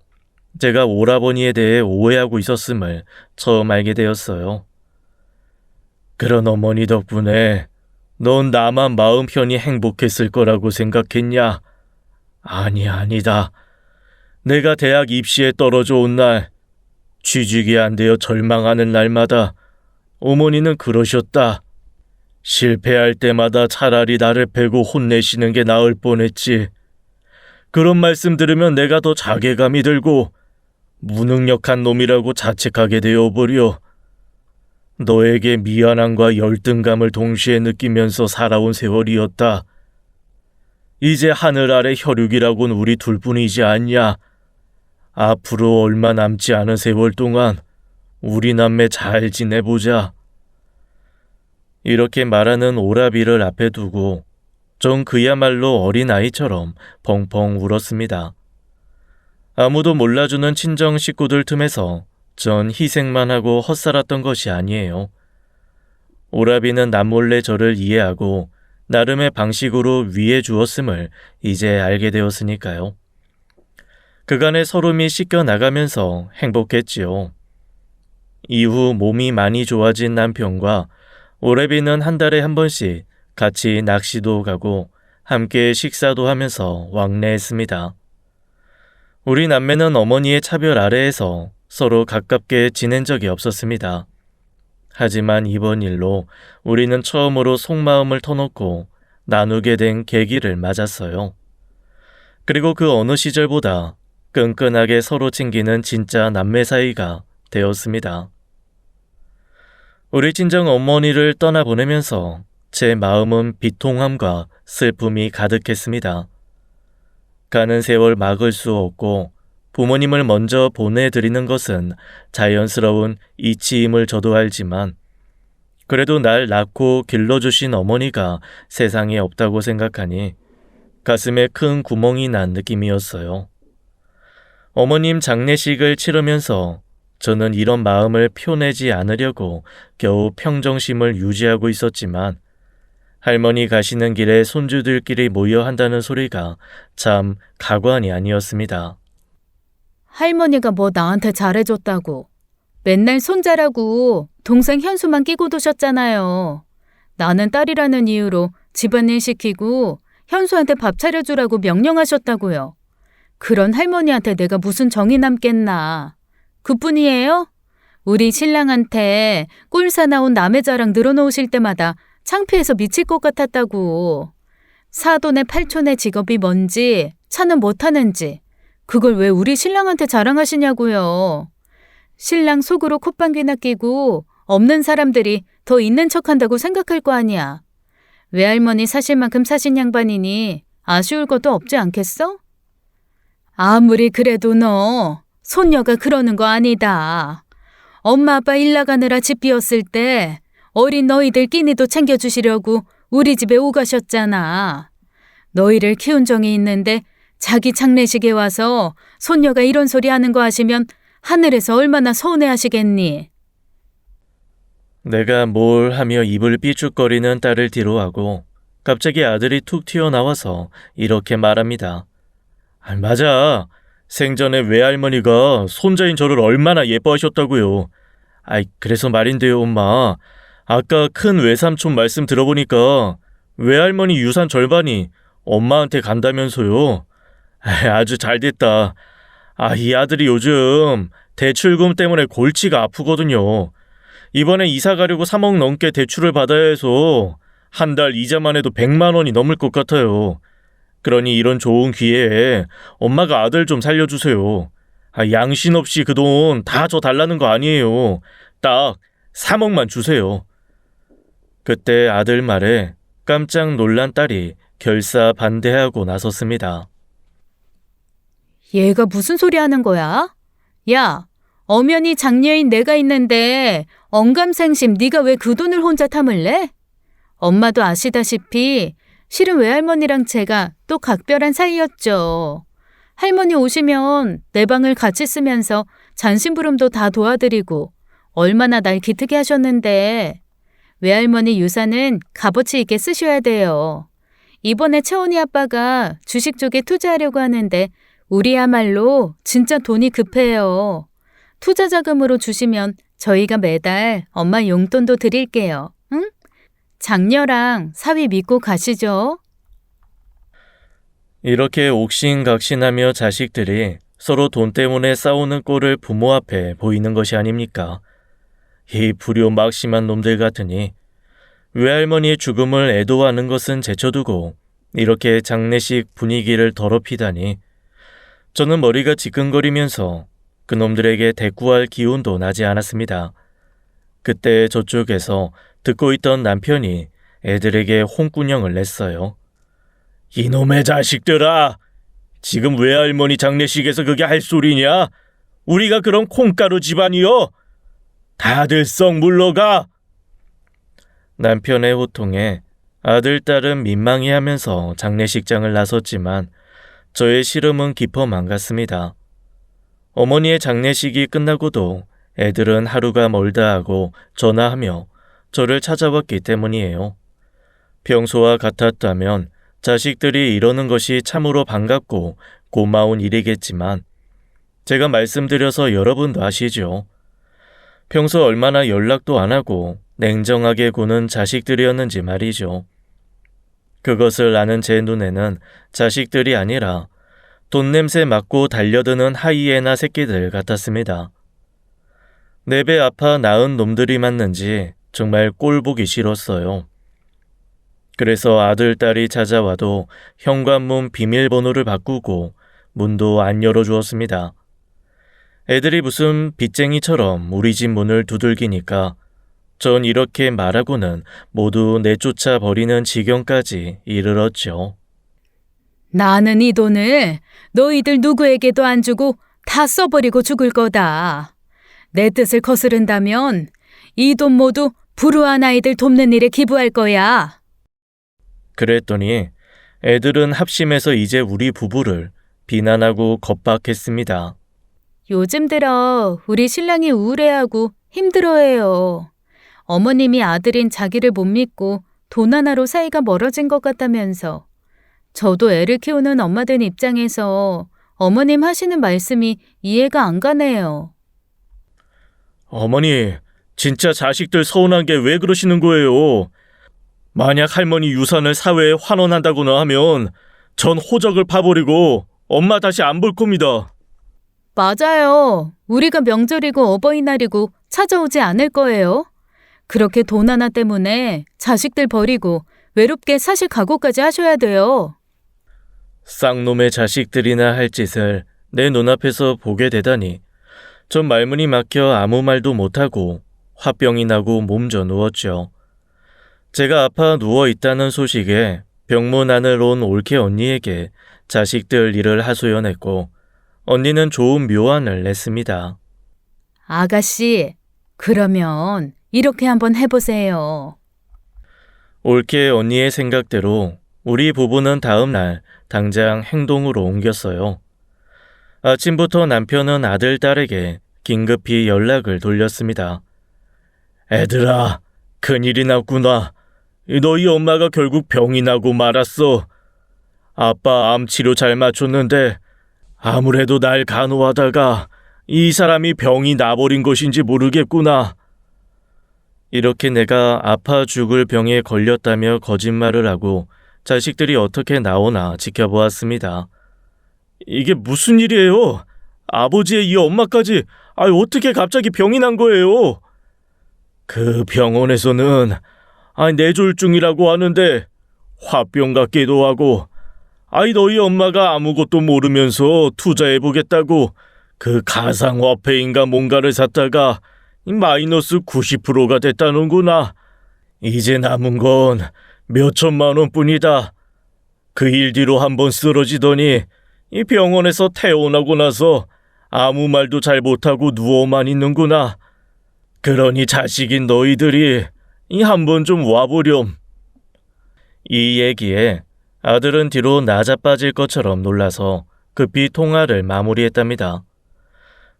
제가 오라버니에 대해 오해하고 있었음을 처음 알게 되었어요. 그런 어머니 덕분에 넌 나만 마음 편히 행복했을 거라고 생각했냐? 아니다. 내가 대학 입시에 떨어져 온 날, 취직이 안 되어 절망하는 날마다 어머니는 그러셨다. 실패할 때마다 차라리 나를 패고 혼내시는 게 나을 뻔했지. 그런 말씀 들으면 내가 더 자괴감이 들고 무능력한 놈이라고 자책하게 되어버려. 너에게 미안함과 열등감을 동시에 느끼면서 살아온 세월이었다. 이제 하늘 아래 혈육이라곤 우리 둘뿐이지 않냐. 앞으로 얼마 남지 않은 세월 동안 우리 남매 잘 지내보자. 이렇게 말하는 오라비를 앞에 두고 전 그야말로 어린아이처럼 펑펑 울었습니다. 아무도 몰라주는 친정 식구들 틈에서 전 희생만 하고 헛살았던 것이 아니에요. 오라비는 남몰래 저를 이해하고 나름의 방식으로 위해 주었음을 이제 알게 되었으니까요. 그간의 서름이 씻겨나가면서 행복했지요. 이후 몸이 많이 좋아진 남편과 오라비는 한 달에 한 번씩 같이 낚시도 가고 함께 식사도 하면서 왕래했습니다. 우리 남매는 어머니의 차별 아래에서 서로 가깝게 지낸 적이 없었습니다. 하지만 이번 일로 우리는 처음으로 속마음을 터놓고 나누게 된 계기를 맞았어요. 그리고 그 어느 시절보다 끈끈하게 서로 챙기는 진짜 남매 사이가 되었습니다. 우리 친정 어머니를 떠나보내면서 제 마음은 비통함과 슬픔이 가득했습니다. 가는 세월 막을 수 없고 부모님을 먼저 보내드리는 것은 자연스러운 이치임을 저도 알지만 그래도 날 낳고 길러주신 어머니가 세상에 없다고 생각하니 가슴에 큰 구멍이 난 느낌이었어요. 어머님 장례식을 치르면서 저는 이런 마음을 표내지 않으려고 겨우 평정심을 유지하고 있었지만 할머니 가시는 길에 손주들끼리 모여 한다는 소리가 참 가관이 아니었습니다. 할머니가 뭐 나한테 잘해줬다고. 맨날 손자라고 동생 현수만 끼고 도셨잖아요. 나는 딸이라는 이유로 집안일 시키고 현수한테 밥 차려주라고 명령하셨다고요. 그런 할머니한테 내가 무슨 정이 남겠나. 그뿐이에요? 우리 신랑한테 꿀사 나온 남의 자랑 늘어놓으실 때마다 창피해서 미칠 것 같았다고. 사돈의 팔촌의 직업이 뭔지, 차는 뭐 타는지 그걸 왜 우리 신랑한테 자랑하시냐고요. 신랑 속으로 콧방귀나 끼고 없는 사람들이 더 있는 척한다고 생각할 거 아니야. 외할머니 사실 만큼 사신 양반이니 아쉬울 것도 없지 않겠어? 아무리 그래도 너 손녀가 그러는 거 아니다. 엄마 아빠 일 나가느라 집 비었을 때 어린 너희들 끼니도 챙겨주시려고 우리 집에 오가셨잖아. 너희를 키운 정이 있는데 자기 장례식에 와서 손녀가 이런 소리 하는 거 하시면 하늘에서 얼마나 서운해하시겠니? 내가 뭘 하며 입을 삐죽거리는 딸을 뒤로하고 갑자기 아들이 툭 튀어나와서 이렇게 말합니다. 맞아. 생전에 외할머니가 손자인 저를 얼마나 예뻐하셨다고요. 그래서 말인데요, 엄마. 아까 큰 외삼촌 말씀 들어보니까 외할머니 유산 절반이 엄마한테 간다면서요. 아주 잘됐다. 이 아들이 요즘 대출금 때문에 골치가 아프거든요. 이번에 이사 가려고 3억 넘게 대출을 받아야 해서 한 달 이자만 해도 100만 원이 넘을 것 같아요. 그러니 이런 좋은 기회에 엄마가 아들 좀 살려주세요. 양심 없이 그 돈 다 줘 달라는 거 아니에요. 딱 3억만 주세요. 그때 아들 말에 깜짝 놀란 딸이 결사 반대하고 나섰습니다. 얘가 무슨 소리 하는 거야? 야, 엄연히 장녀인 내가 있는데 언감생심 네가 왜 그 돈을 혼자 탐을래? 엄마도 아시다시피 실은 외할머니랑 제가 또 각별한 사이였죠. 할머니 오시면 내 방을 같이 쓰면서 잔심부름도 다 도와드리고 얼마나 날 기특해 하셨는데 외할머니 유산은 값어치 있게 쓰셔야 돼요. 이번에 채원이 아빠가 주식 쪽에 투자하려고 하는데 우리야말로 진짜 돈이 급해요. 투자 자금으로 주시면 저희가 매달 엄마 용돈도 드릴게요. 응? 장녀랑 사위 믿고 가시죠. 이렇게 옥신각신하며 자식들이 서로 돈 때문에 싸우는 꼴을 부모 앞에 보이는 것이 아닙니까? 이 불효막심한 놈들 같으니 외할머니의 죽음을 애도하는 것은 제쳐두고 이렇게 장례식 분위기를 더럽히다니 저는 머리가 지끈거리면서 그놈들에게 대꾸할 기운도 나지 않았습니다. 그때 저쪽에서 듣고 있던 남편이 애들에게 홍군형을 냈어요. 이놈의 자식들아! 지금 외할머니 장례식에서 그게 할 소리냐? 우리가 그런 콩가루 집안이요? 다들 썩 물러가! 남편의 호통에 아들, 딸은 민망해하면서 장례식장을 나섰지만 저의 시름은 깊어 망갔습니다. 어머니의 장례식이 끝나고도 애들은 하루가 멀다 하고 전화하며 저를 찾아왔기 때문이에요. 평소와 같았다면 자식들이 이러는 것이 참으로 반갑고 고마운 일이겠지만 제가 말씀드려서 여러분도 아시죠? 평소 얼마나 연락도 안 하고 냉정하게 구는 자식들이었는지 말이죠. 그것을 아는 제 눈에는 자식들이 아니라 돈 냄새 맡고 달려드는 하이에나 새끼들 같았습니다. 내 배 아파 낳은 놈들이 맞는지 정말 꼴 보기 싫었어요. 그래서 아들, 딸이 찾아와도 현관문 비밀번호를 바꾸고 문도 안 열어주었습니다. 애들이 무슨 빚쟁이처럼 우리 집 문을 두들기니까 전 이렇게 말하고는 모두 내쫓아 버리는 지경까지 이르렀죠. 나는 이 돈을 너희들 누구에게도 안 주고 다 써버리고 죽을 거다. 내 뜻을 거스른다면 이 돈 모두 불우한 아이들 돕는 일에 기부할 거야. 그랬더니 애들은 합심해서 이제 우리 부부를 비난하고 겁박했습니다. 요즘 들어 우리 신랑이 우울해하고 힘들어해요. 어머님이 아들인 자기를 못 믿고 돈 하나로 사이가 멀어진 것 같다면서. 저도 애를 키우는 엄마 된 입장에서 어머님 하시는 말씀이 이해가 안 가네요. 어머니, 진짜 자식들 서운한 게 왜 그러시는 거예요? 만약 할머니 유산을 사회에 환원한다거나 하면 전 호적을 파버리고 엄마 다시 안 볼 겁니다. 맞아요. 우리가 명절이고 어버이날이고 찾아오지 않을 거예요. 그렇게 돈 하나 때문에 자식들 버리고 외롭게 사실 각오까지 하셔야 돼요. 쌍놈의 자식들이나 할 짓을 내 눈앞에서 보게 되다니 전 말문이 막혀 아무 말도 못하고 화병이 나고 몸져 누웠죠. 제가 아파 누워있다는 소식에 병문안을 온 올케 언니에게 자식들 일을 하소연했고 언니는 좋은 묘안을 냈습니다. 아가씨, 그러면 이렇게 한번 해보세요. 올케 언니의 생각대로 우리 부부는 다음 날 당장 행동으로 옮겼어요. 아침부터 남편은 아들, 딸에게 긴급히 연락을 돌렸습니다. 애들아, 큰일이 났구나. 너희 엄마가 결국 병이 나고 말았어. 아빠 암 치료 잘 맞췄는데 아무래도 날 간호하다가 이 사람이 병이 나버린 것인지 모르겠구나. 이렇게 내가 아파 죽을 병에 걸렸다며 거짓말을 하고 자식들이 어떻게 나오나 지켜보았습니다. 이게 무슨 일이에요? 아버지의 이 엄마까지 어떻게 갑자기 병이 난 거예요? 그 병원에서는 뇌졸중이라고 하는데 화병 같기도 하고 너희 엄마가 아무것도 모르면서 투자해보겠다고 그 가상화폐인가 뭔가를 샀다가 마이너스 90%가 됐다는구나. 이제 남은 건 몇천만 원뿐이다. 그 일 뒤로 한번 쓰러지더니 이 병원에서 퇴원하고 나서 아무 말도 잘 못하고 누워만 있는구나. 그러니 자식인 너희들이 한번 좀 와보렴. 이 얘기에 아들은 뒤로 나자빠질 것처럼 놀라서 급히 통화를 마무리했답니다.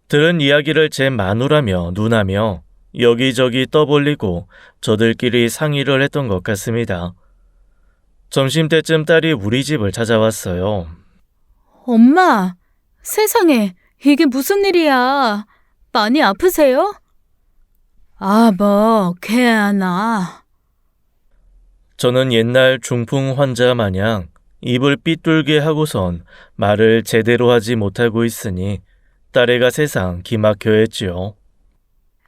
들은 이야기를 제 마누라며 누나며 여기저기 떠벌리고 저들끼리 상의를 했던 것 같습니다. 점심때쯤 딸이 우리 집을 찾아왔어요. 엄마, 세상에, 이게 무슨 일이야? 많이 아프세요? 아버, 개하나. 저는 옛날 중풍 환자 마냥 입을 삐뚤게 하고선 말을 제대로 하지 못하고 있으니 딸애가 세상 기막혀 했지요.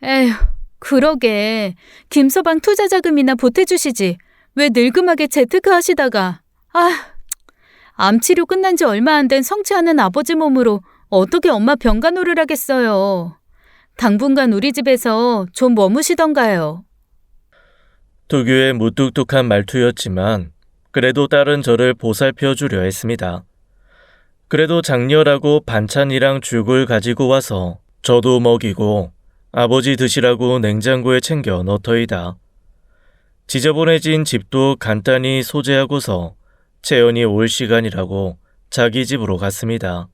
에휴, 그러게. 김서방 투자자금이나 보태주시지. 왜 늙음하게 재테크 하시다가. 암치료 끝난 지 얼마 안 된 성취하는 아버지 몸으로 어떻게 엄마 병간호를 하겠어요. 당분간 우리 집에서 좀 머무시던가요. 특유의 무뚝뚝한 말투였지만 그래도 딸은 저를 보살펴 주려 했습니다. 그래도 장렬하고 반찬이랑 죽을 가지고 와서 저도 먹이고 아버지 드시라고 냉장고에 챙겨 넣더이다. 지저분해진 집도 간단히 소재하고서 채연이 올 시간이라고 자기 집으로 갔습니다.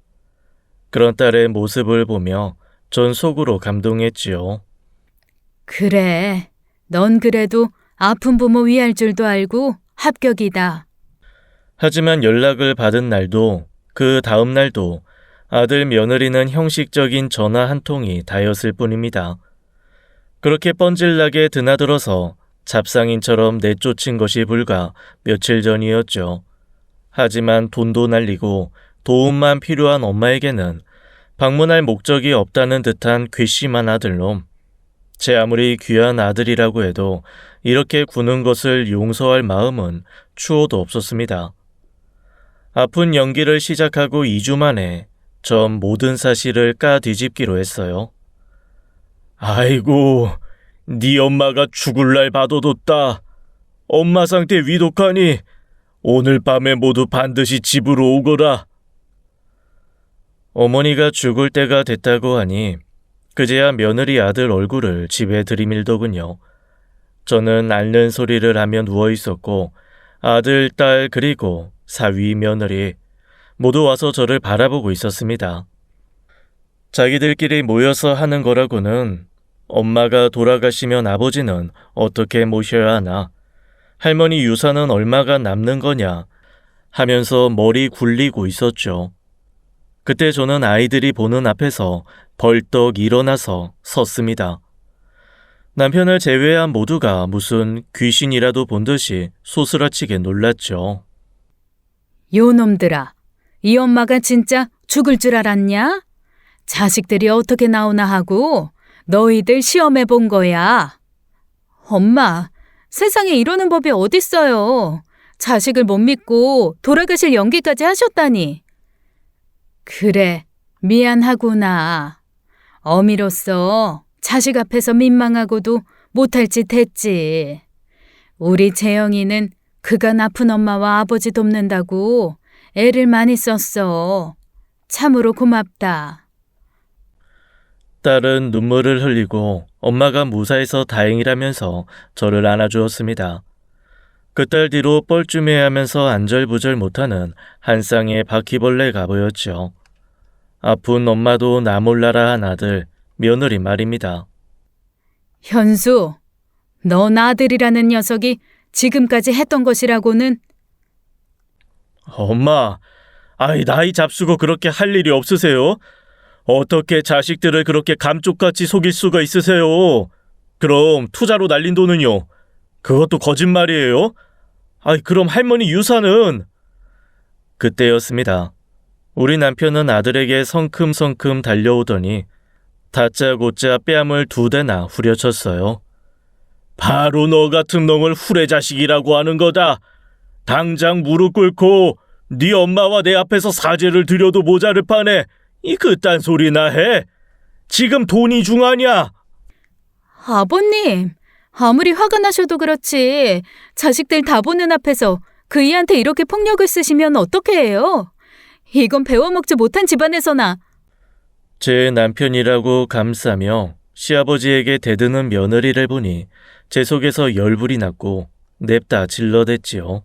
그런 딸의 모습을 보며 전 속으로 감동했지요. 그래, 넌 그래도 아픈 부모 위할 줄도 알고 합격이다. 하지만 연락을 받은 날도 그 다음 날도 아들 며느리는 형식적인 전화 한 통이 다였을 뿐입니다. 그렇게 뻔질나게 드나들어서 잡상인처럼 내쫓은 것이 불과 며칠 전이었죠. 하지만 돈도 날리고 도움만 필요한 엄마에게는 방문할 목적이 없다는 듯한 괘씸한 아들놈. 제 아무리 귀한 아들이라고 해도 이렇게 구는 것을 용서할 마음은 추호도 없었습니다. 아픈 연기를 시작하고 2주 만에 전 모든 사실을 까뒤집기로 했어요. 아이고, 네 엄마가 죽을 날 봐둬뒀다. 엄마 상태 위독하니 오늘 밤에 모두 반드시 집으로 오거라. 어머니가 죽을 때가 됐다고 하니 그제야 며느리 아들 얼굴을 집에 들이밀더군요. 저는 앓는 소리를 하며 누워있었고 아들, 딸 그리고 사위 며느리 모두 와서 저를 바라보고 있었습니다. 자기들끼리 모여서 하는 거라고는 엄마가 돌아가시면 아버지는 어떻게 모셔야 하나, 할머니 유산은 얼마가 남는 거냐 하면서 머리 굴리고 있었죠. 그때 저는 아이들이 보는 앞에서 벌떡 일어나서 섰습니다. 남편을 제외한 모두가 무슨 귀신이라도 본 듯이 소스라치게 놀랐죠. 요놈들아, 이 엄마가 진짜 죽을 줄 알았냐? 자식들이 어떻게 나오나 하고 너희들 시험해 본 거야. 엄마, 세상에 이러는 법이 어딨어요. 자식을 못 믿고 돌아가실 연기까지 하셨다니. 그래, 미안하구나. 어미로서 자식 앞에서 민망하고도 못할 짓 했지. 우리 재영이는 그간 아픈 엄마와 아버지 돕는다고 애를 많이 썼어. 참으로 고맙다. 딸은 눈물을 흘리고 엄마가 무사해서 다행이라면서 저를 안아주었습니다. 그딸 뒤로 뻘쭘해하면서 안절부절 못하는 한 쌍의 바퀴벌레가 보였죠. 아픈 엄마도 나 몰라라 한 아들, 며느리 말입니다. 현수, 넌 아들이라는 녀석이 지금까지 했던 것이라고는. 엄마, 나이 잡수고 그렇게 할 일이 없으세요? 어떻게 자식들을 그렇게 감쪽같이 속일 수가 있으세요? 그럼 투자로 날린 돈은요? 그것도 거짓말이에요? 그럼 할머니 유산은? 그때였습니다. 우리 남편은 아들에게 성큼성큼 달려오더니 다짜고짜 뺨을 2대나 후려쳤어요. 바로 너 같은 놈을 후레자식이라고 하는 거다. 당장 무릎 꿇고 네 엄마와 내 앞에서 사죄를 드려도 모자를 파네. 이 그딴 소리나 해? 지금 돈이 중하냐? 아버님, 아무리 화가 나셔도 그렇지 자식들 다 보는 앞에서 그이한테 이렇게 폭력을 쓰시면 어떻게 해요? 이건 배워먹지 못한 집안에서나. 제 남편이라고 감싸며 시아버지에게 대드는 며느리를 보니 제 속에서 열불이 났고 냅다 질러댔지요.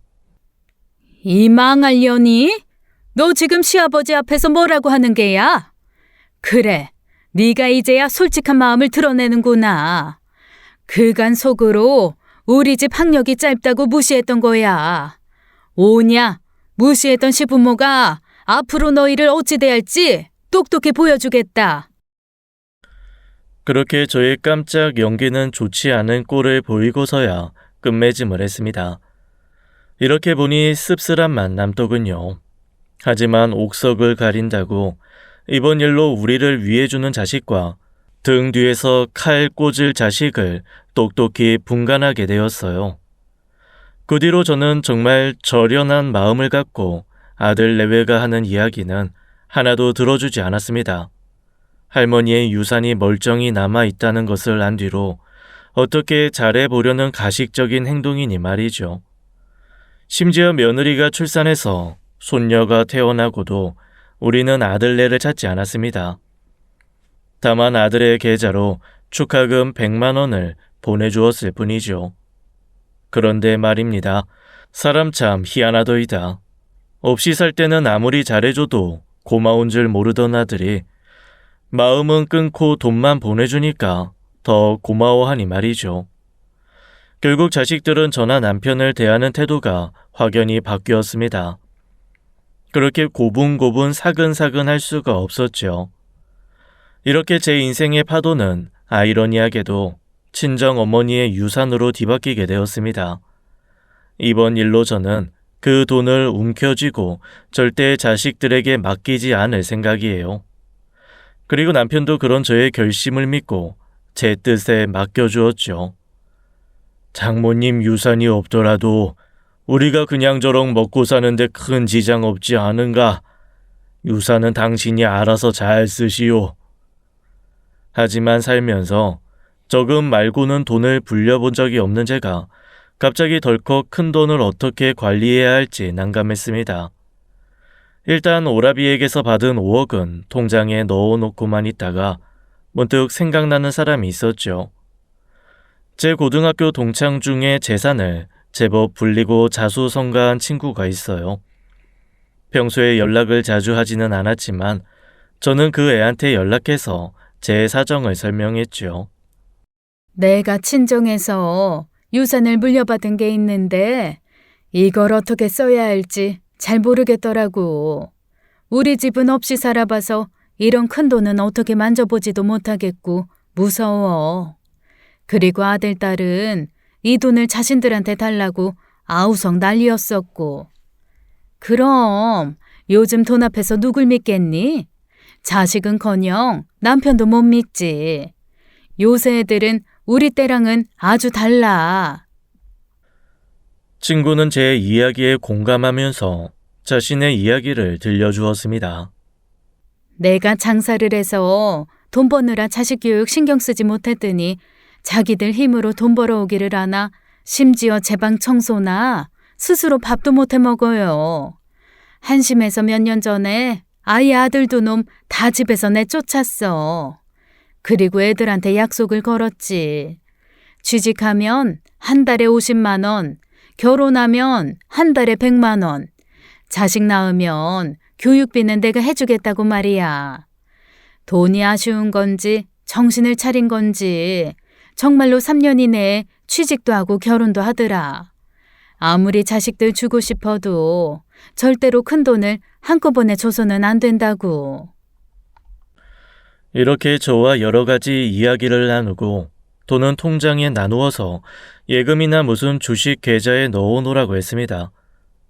이 망할 년이? 너 지금 시아버지 앞에서 뭐라고 하는 게야? 그래, 네가 이제야 솔직한 마음을 드러내는구나. 그간 속으로 우리 집 학력이 짧다고 무시했던 거야. 오냐, 무시했던 시부모가 앞으로 너희를 어찌 대할지 똑똑히 보여주겠다. 그렇게 저의 깜짝 연기는 좋지 않은 꼴을 보이고서야 끝맺음을 했습니다. 이렇게 보니 씁쓸함만 남더군요. 하지만 옥석을 가린다고 이번 일로 우리를 위해주는 자식과 등 뒤에서 칼 꽂을 자식을 똑똑히 분간하게 되었어요. 그 뒤로 저는 정말 절연한 마음을 갖고 아들 내외가 하는 이야기는 하나도 들어주지 않았습니다. 할머니의 유산이 멀쩡히 남아있다는 것을 안 뒤로 어떻게 잘해보려는 가식적인 행동이니 말이죠. 심지어 며느리가 출산해서 손녀가 태어나고도 우리는 아들네를 찾지 않았습니다. 다만 아들의 계좌로 축하금 100만 원을 보내주었을 뿐이죠. 그런데 말입니다. 사람 참 희한하더이다. 없이 살 때는 아무리 잘해줘도 고마운 줄 모르던 아들이 마음은 끊고 돈만 보내주니까 더 고마워하니 말이죠. 결국 자식들은 저나 남편을 대하는 태도가 확연히 바뀌었습니다. 그렇게 고분고분 사근사근 할 수가 없었죠. 이렇게 제 인생의 파도는 아이러니하게도 친정 어머니의 유산으로 뒤바뀌게 되었습니다. 이번 일로 저는 그 돈을 움켜쥐고 절대 자식들에게 맡기지 않을 생각이에요. 그리고 남편도 그런 저의 결심을 믿고 제 뜻에 맡겨주었죠. 장모님 유산이 없더라도 우리가 그냥저럭 먹고 사는데 큰 지장 없지 않은가? 유산은 당신이 알아서 잘 쓰시오. 하지만 살면서 저금 말고는 돈을 불려본 적이 없는 제가 갑자기 덜컥 큰 돈을 어떻게 관리해야 할지 난감했습니다. 일단 오라비에게서 받은 5억은 통장에 넣어놓고만 있다가 문득 생각나는 사람이 있었죠. 제 고등학교 동창 중에 재산을 제법 불리고 자수성가한 친구가 있어요. 평소에 연락을 자주 하지는 않았지만 저는 그 애한테 연락해서 제 사정을 설명했죠. 내가 친정에서 유산을 물려받은 게 있는데 이걸 어떻게 써야 할지 잘 모르겠더라고. 우리 집은 없이 살아봐서 이런 큰 돈은 어떻게 만져보지도 못하겠고 무서워. 그리고 아들, 딸은 이 돈을 자신들한테 달라고 아우성 난리였었고. 그럼 요즘 돈 앞에서 누굴 믿겠니? 자식은커녕 남편도 못 믿지. 요새 애들은 우리 때랑은 아주 달라. 친구는 제 이야기에 공감하면서 자신의 이야기를 들려주었습니다. 내가 장사를 해서 돈 버느라 자식 교육 신경 쓰지 못했더니 자기들 힘으로 돈 벌어오기를 하나 심지어 제 방 청소나 스스로 밥도 못해 먹어요. 한심해서 몇 년 전에 아이 아들 두 놈 다 집에서 내쫓았어. 그리고 애들한테 약속을 걸었지. 취직하면 한 달에 50만 원, 결혼하면 한 달에 100만 원. 자식 낳으면 교육비는 내가 해주겠다고 말이야. 돈이 아쉬운 건지 정신을 차린 건지 정말로 3년 이내에 취직도 하고 결혼도 하더라. 아무리 자식들 주고 싶어도 절대로 큰 돈을 한꺼번에 줘서는 안 된다고. 이렇게 저와 여러 가지 이야기를 나누고 돈은 통장에 나누어서 예금이나 무슨 주식 계좌에 넣어놓으라고 했습니다.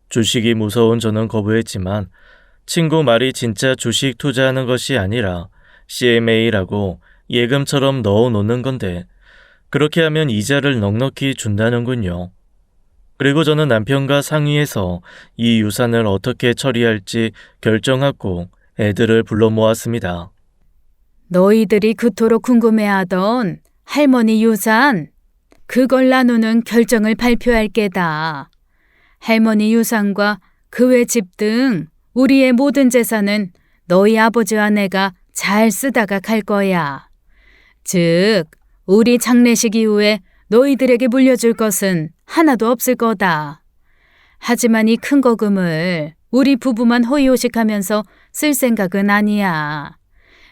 주식이 무서운 저는 거부했지만 친구 말이 진짜 주식 투자하는 것이 아니라 CMA라고 예금처럼 넣어놓는 건데 그렇게 하면 이자를 넉넉히 준다는군요. 그리고 저는 남편과 상의해서 이 유산을 어떻게 처리할지 결정하고 애들을 불러 모았습니다. 너희들이 그토록 궁금해하던 할머니 유산, 그걸 나누는 결정을 발표할 게다. 할머니 유산과 그 외 집 등 우리의 모든 재산은 너희 아버지와 내가 잘 쓰다가 갈 거야. 즉, 우리 장례식 이후에 너희들에게 물려줄 것은 하나도 없을 거다. 하지만 이 큰 거금을 우리 부부만 호의호식하면서 쓸 생각은 아니야.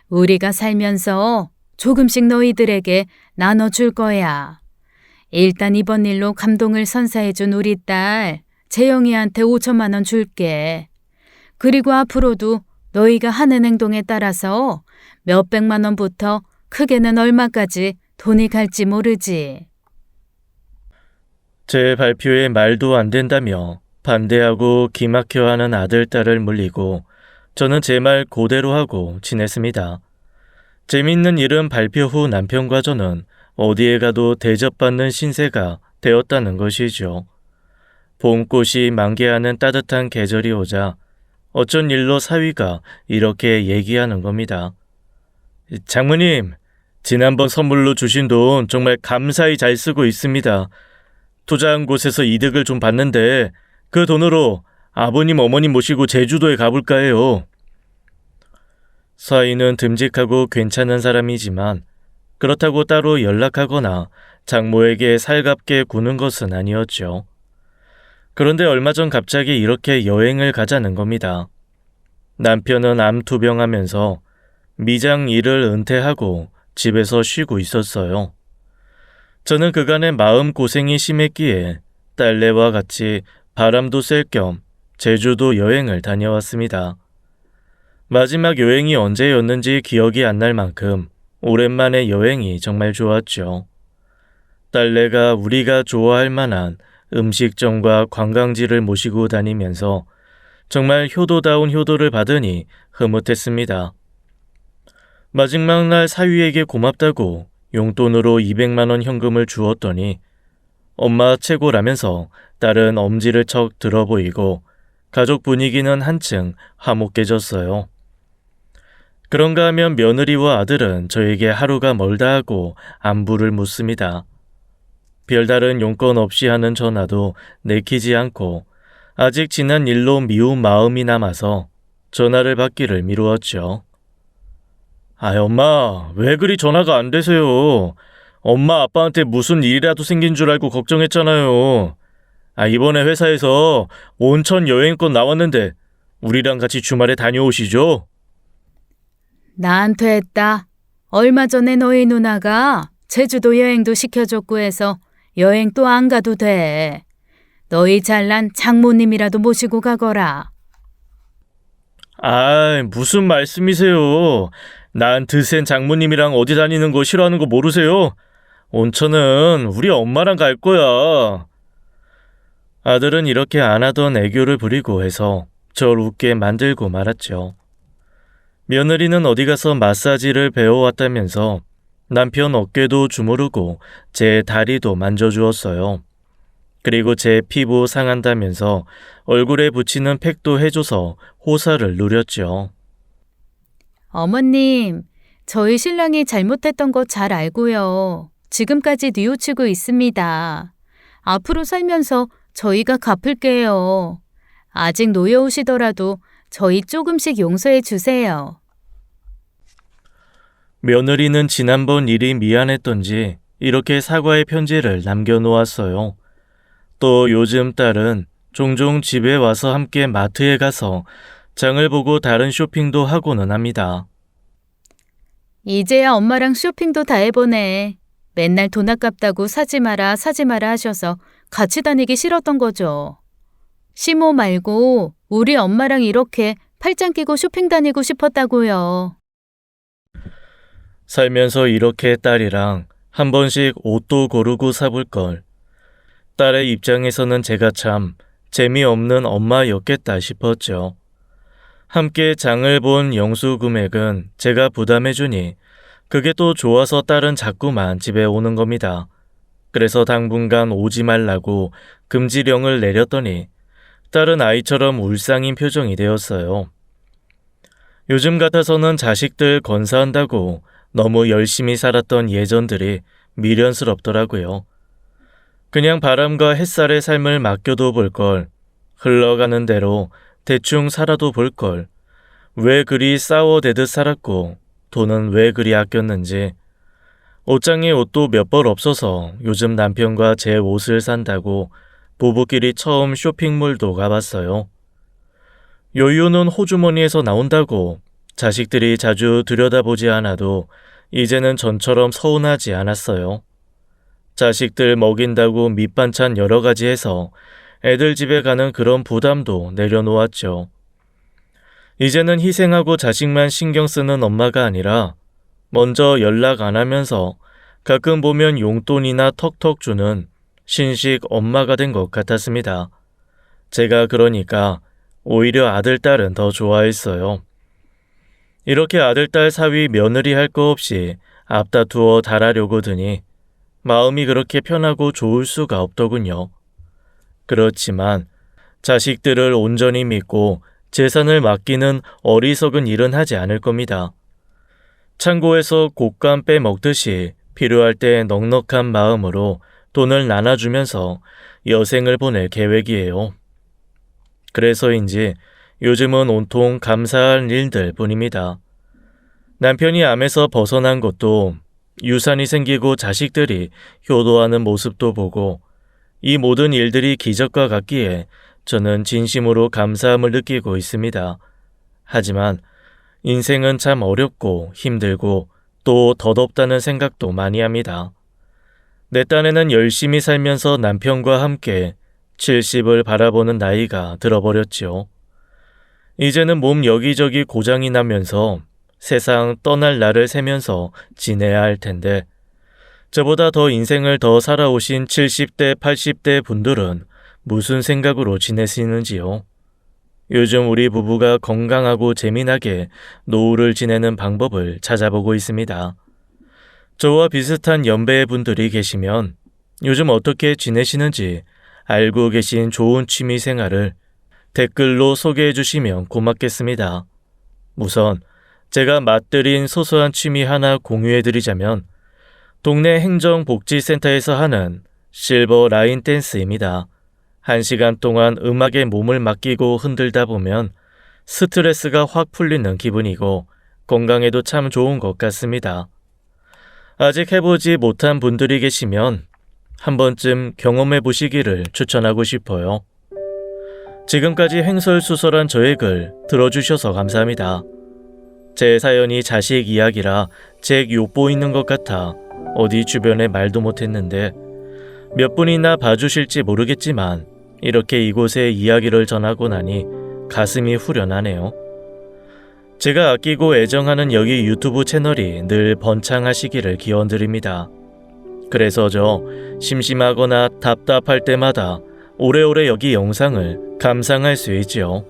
우리가 살면서 조금씩 너희들에게 나눠줄 거야. 일단 이번 일로 감동을 선사해준 우리 딸 재영이한테 5천만 원 줄게. 그리고 앞으로도 너희가 하는 행동에 따라서 몇백만 원부터 크게는 얼마까지 돈이 갈지 모르지. 제 발표에 말도 안 된다며 반대하고 기막혀하는 아들, 딸을 물리고 저는 제 말 그대로 하고 지냈습니다. 재밌는 일은 발표 후 남편과 저는 어디에 가도 대접받는 신세가 되었다는 것이죠. 봄꽃이 만개하는 따뜻한 계절이 오자 어쩐 일로 사위가 이렇게 얘기하는 겁니다. 장모님, 지난번 선물로 주신 돈 정말 감사히 잘 쓰고 있습니다. 투자한 곳에서 이득을 좀 봤는데 그 돈으로 아버님, 어머님 모시고 제주도에 가볼까 해요. 사위는 듬직하고 괜찮은 사람이지만 그렇다고 따로 연락하거나 장모에게 살갑게 구는 것은 아니었죠. 그런데 얼마 전 갑자기 이렇게 여행을 가자는 겁니다. 남편은 암 투병하면서 미장 일을 은퇴하고 집에서 쉬고 있었어요. 저는 그간의 마음고생이 심했기에 딸내와 같이 바람도 쐴 겸 제주도 여행을 다녀왔습니다. 마지막 여행이 언제였는지 기억이 안 날 만큼 오랜만에 여행이 정말 좋았죠. 딸내가 우리가 좋아할 만한 음식점과 관광지를 모시고 다니면서 정말 효도다운 효도를 받으니 흐뭇했습니다. 마지막 날 사위에게 고맙다고 용돈으로 200만 원 현금을 주었더니 엄마 최고라면서 딸은 엄지를 척 들어 보이고 가족 분위기는 한층 화목해졌어요. 그런가 하면 며느리와 아들은 저에게 하루가 멀다 하고 안부를 묻습니다. 별다른 용건 없이 하는 전화도 내키지 않고 아직 지난 일로 미운 마음이 남아서 전화를 받기를 미루었죠. 엄마, 왜 그리 전화가 안 되세요? 엄마 아빠한테 무슨 일이라도 생긴 줄 알고 걱정했잖아요. 이번에 회사에서 온천 여행권 나왔는데 우리랑 같이 주말에 다녀오시죠? 나한테 했다. 얼마 전에 너희 누나가 제주도 여행도 시켜줬고 해서 여행 또 안 가도 돼. 너희 잘난 장모님이라도 모시고 가거라. 무슨 말씀이세요? 난 드센 장모님이랑 어디 다니는 거 싫어하는 거 모르세요? 온천은 우리 엄마랑 갈 거야. 아들은 이렇게 안 하던 애교를 부리고 해서 절 웃게 만들고 말았죠. 며느리는 어디 가서 마사지를 배워왔다면서 남편 어깨도 주무르고 제 다리도 만져주었어요. 그리고 제 피부 상한다면서 얼굴에 붙이는 팩도 해줘서 호사를 누렸죠. 어머님, 저희 신랑이 잘못했던 거 잘 알고요. 지금까지 뉘우치고 있습니다. 앞으로 살면서 저희가 갚을게요. 아직 노여우시더라도 저희 조금씩 용서해 주세요. 며느리는 지난번 일이 미안했던지 이렇게 사과의 편지를 남겨놓았어요. 또 요즘 딸은 종종 집에 와서 함께 마트에 가서 장을 보고 다른 쇼핑도 하고는 합니다. 이제야 엄마랑 쇼핑도 다 해보네. 맨날 돈 아깝다고 사지 마라, 사지 마라 하셔서 같이 다니기 싫었던 거죠. 시모 말고 우리 엄마랑 이렇게 팔짱 끼고 쇼핑 다니고 싶었다고요. 살면서 이렇게 딸이랑 한 번씩 옷도 고르고 사볼 걸. 딸의 입장에서는 제가 참 재미없는 엄마였겠다 싶었죠. 함께 장을 본 영수 금액은 제가 부담해주니 그게 또 좋아서 딸은 자꾸만 집에 오는 겁니다. 그래서 당분간 오지 말라고 금지령을 내렸더니 딸은 아이처럼 울상인 표정이 되었어요. 요즘 같아서는 자식들 건사한다고 너무 열심히 살았던 예전들이 미련스럽더라고요. 그냥 바람과 햇살의 삶을 맡겨도 볼 걸, 흘러가는 대로 대충 살아도 볼 걸, 왜 그리 싸워대듯 살았고 돈은 왜 그리 아꼈는지. 옷장에 옷도 몇 벌 없어서 요즘 남편과 제 옷을 산다고 부부끼리 처음 쇼핑몰도 가봤어요. 요요는 호주머니에서 나온다고 자식들이 자주 들여다보지 않아도 이제는 전처럼 서운하지 않았어요. 자식들 먹인다고 밑반찬 여러 가지 해서 애들 집에 가는 그런 부담도 내려놓았죠. 이제는 희생하고 자식만 신경 쓰는 엄마가 아니라 먼저 연락 안 하면서 가끔 보면 용돈이나 턱턱 주는 신식 엄마가 된 것 같았습니다. 제가 그러니까 오히려 아들, 딸은 더 좋아했어요. 이렇게 아들, 딸 사위 며느리 할 거 없이 앞다투어 달하려고 드니 마음이 그렇게 편하고 좋을 수가 없더군요. 그렇지만 자식들을 온전히 믿고 재산을 맡기는 어리석은 일은 하지 않을 겁니다. 창고에서 곶감 빼먹듯이 필요할 때 넉넉한 마음으로 돈을 나눠주면서 여생을 보낼 계획이에요. 그래서인지 요즘은 온통 감사할 일들 뿐입니다. 남편이 암에서 벗어난 것도, 유산이 생기고 자식들이 효도하는 모습도 보고 이 모든 일들이 기적과 같기에 저는 진심으로 감사함을 느끼고 있습니다. 하지만 인생은 참 어렵고 힘들고 또 덧없다는 생각도 많이 합니다. 내 딴에는 열심히 살면서 남편과 함께 70을 바라보는 나이가 들어버렸지요. 이제는 몸 여기저기 고장이 나면서 세상 떠날 날을 세면서 지내야 할 텐데, 저보다 더 인생을 더 살아오신 70대, 80대 분들은 무슨 생각으로 지내시는지요? 요즘 우리 부부가 건강하고 재미나게 노후를 지내는 방법을 찾아보고 있습니다. 저와 비슷한 연배의 분들이 계시면 요즘 어떻게 지내시는지 알고 계신 좋은 취미 생활을 댓글로 소개해 주시면 고맙겠습니다. 우선 제가 맛들인 소소한 취미 하나 공유해 드리자면 동네 행정복지센터에서 하는 실버 라인 댄스입니다. 1시간 동안 음악에 몸을 맡기고 흔들다 보면 스트레스가 확 풀리는 기분이고 건강에도 참 좋은 것 같습니다. 아직 해보지 못한 분들이 계시면 한 번쯤 경험해 보시기를 추천하고 싶어요. 지금까지 횡설수설한 저의 글 들어주셔서 감사합니다. 제 사연이 자식 이야기라 잭 욕보이는 것 같아 어디 주변에 말도 못했는데 몇 분이나 봐주실지 모르겠지만 이렇게 이곳에 이야기를 전하고 나니 가슴이 후련하네요. 제가 아끼고 애정하는 여기 유튜브 채널이 늘 번창하시기를 기원드립니다. 그래서 저 심심하거나 답답할 때마다 오래오래 여기 영상을 감상할 수 있지요.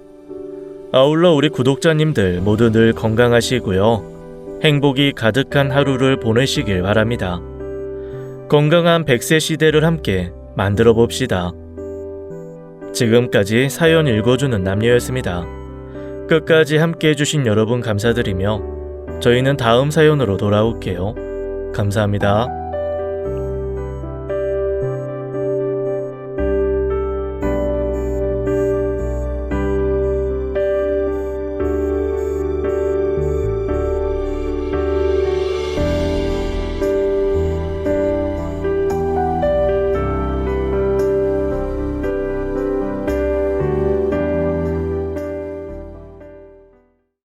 아울러 우리 구독자님들 모두 늘 건강하시고요. 행복이 가득한 하루를 보내시길 바랍니다. 건강한 100세 시대를 함께 만들어 봅시다. 지금까지 사연 읽어주는 남녀였습니다. 끝까지 함께 해주신 여러분 감사드리며 저희는 다음 사연으로 돌아올게요. 감사합니다.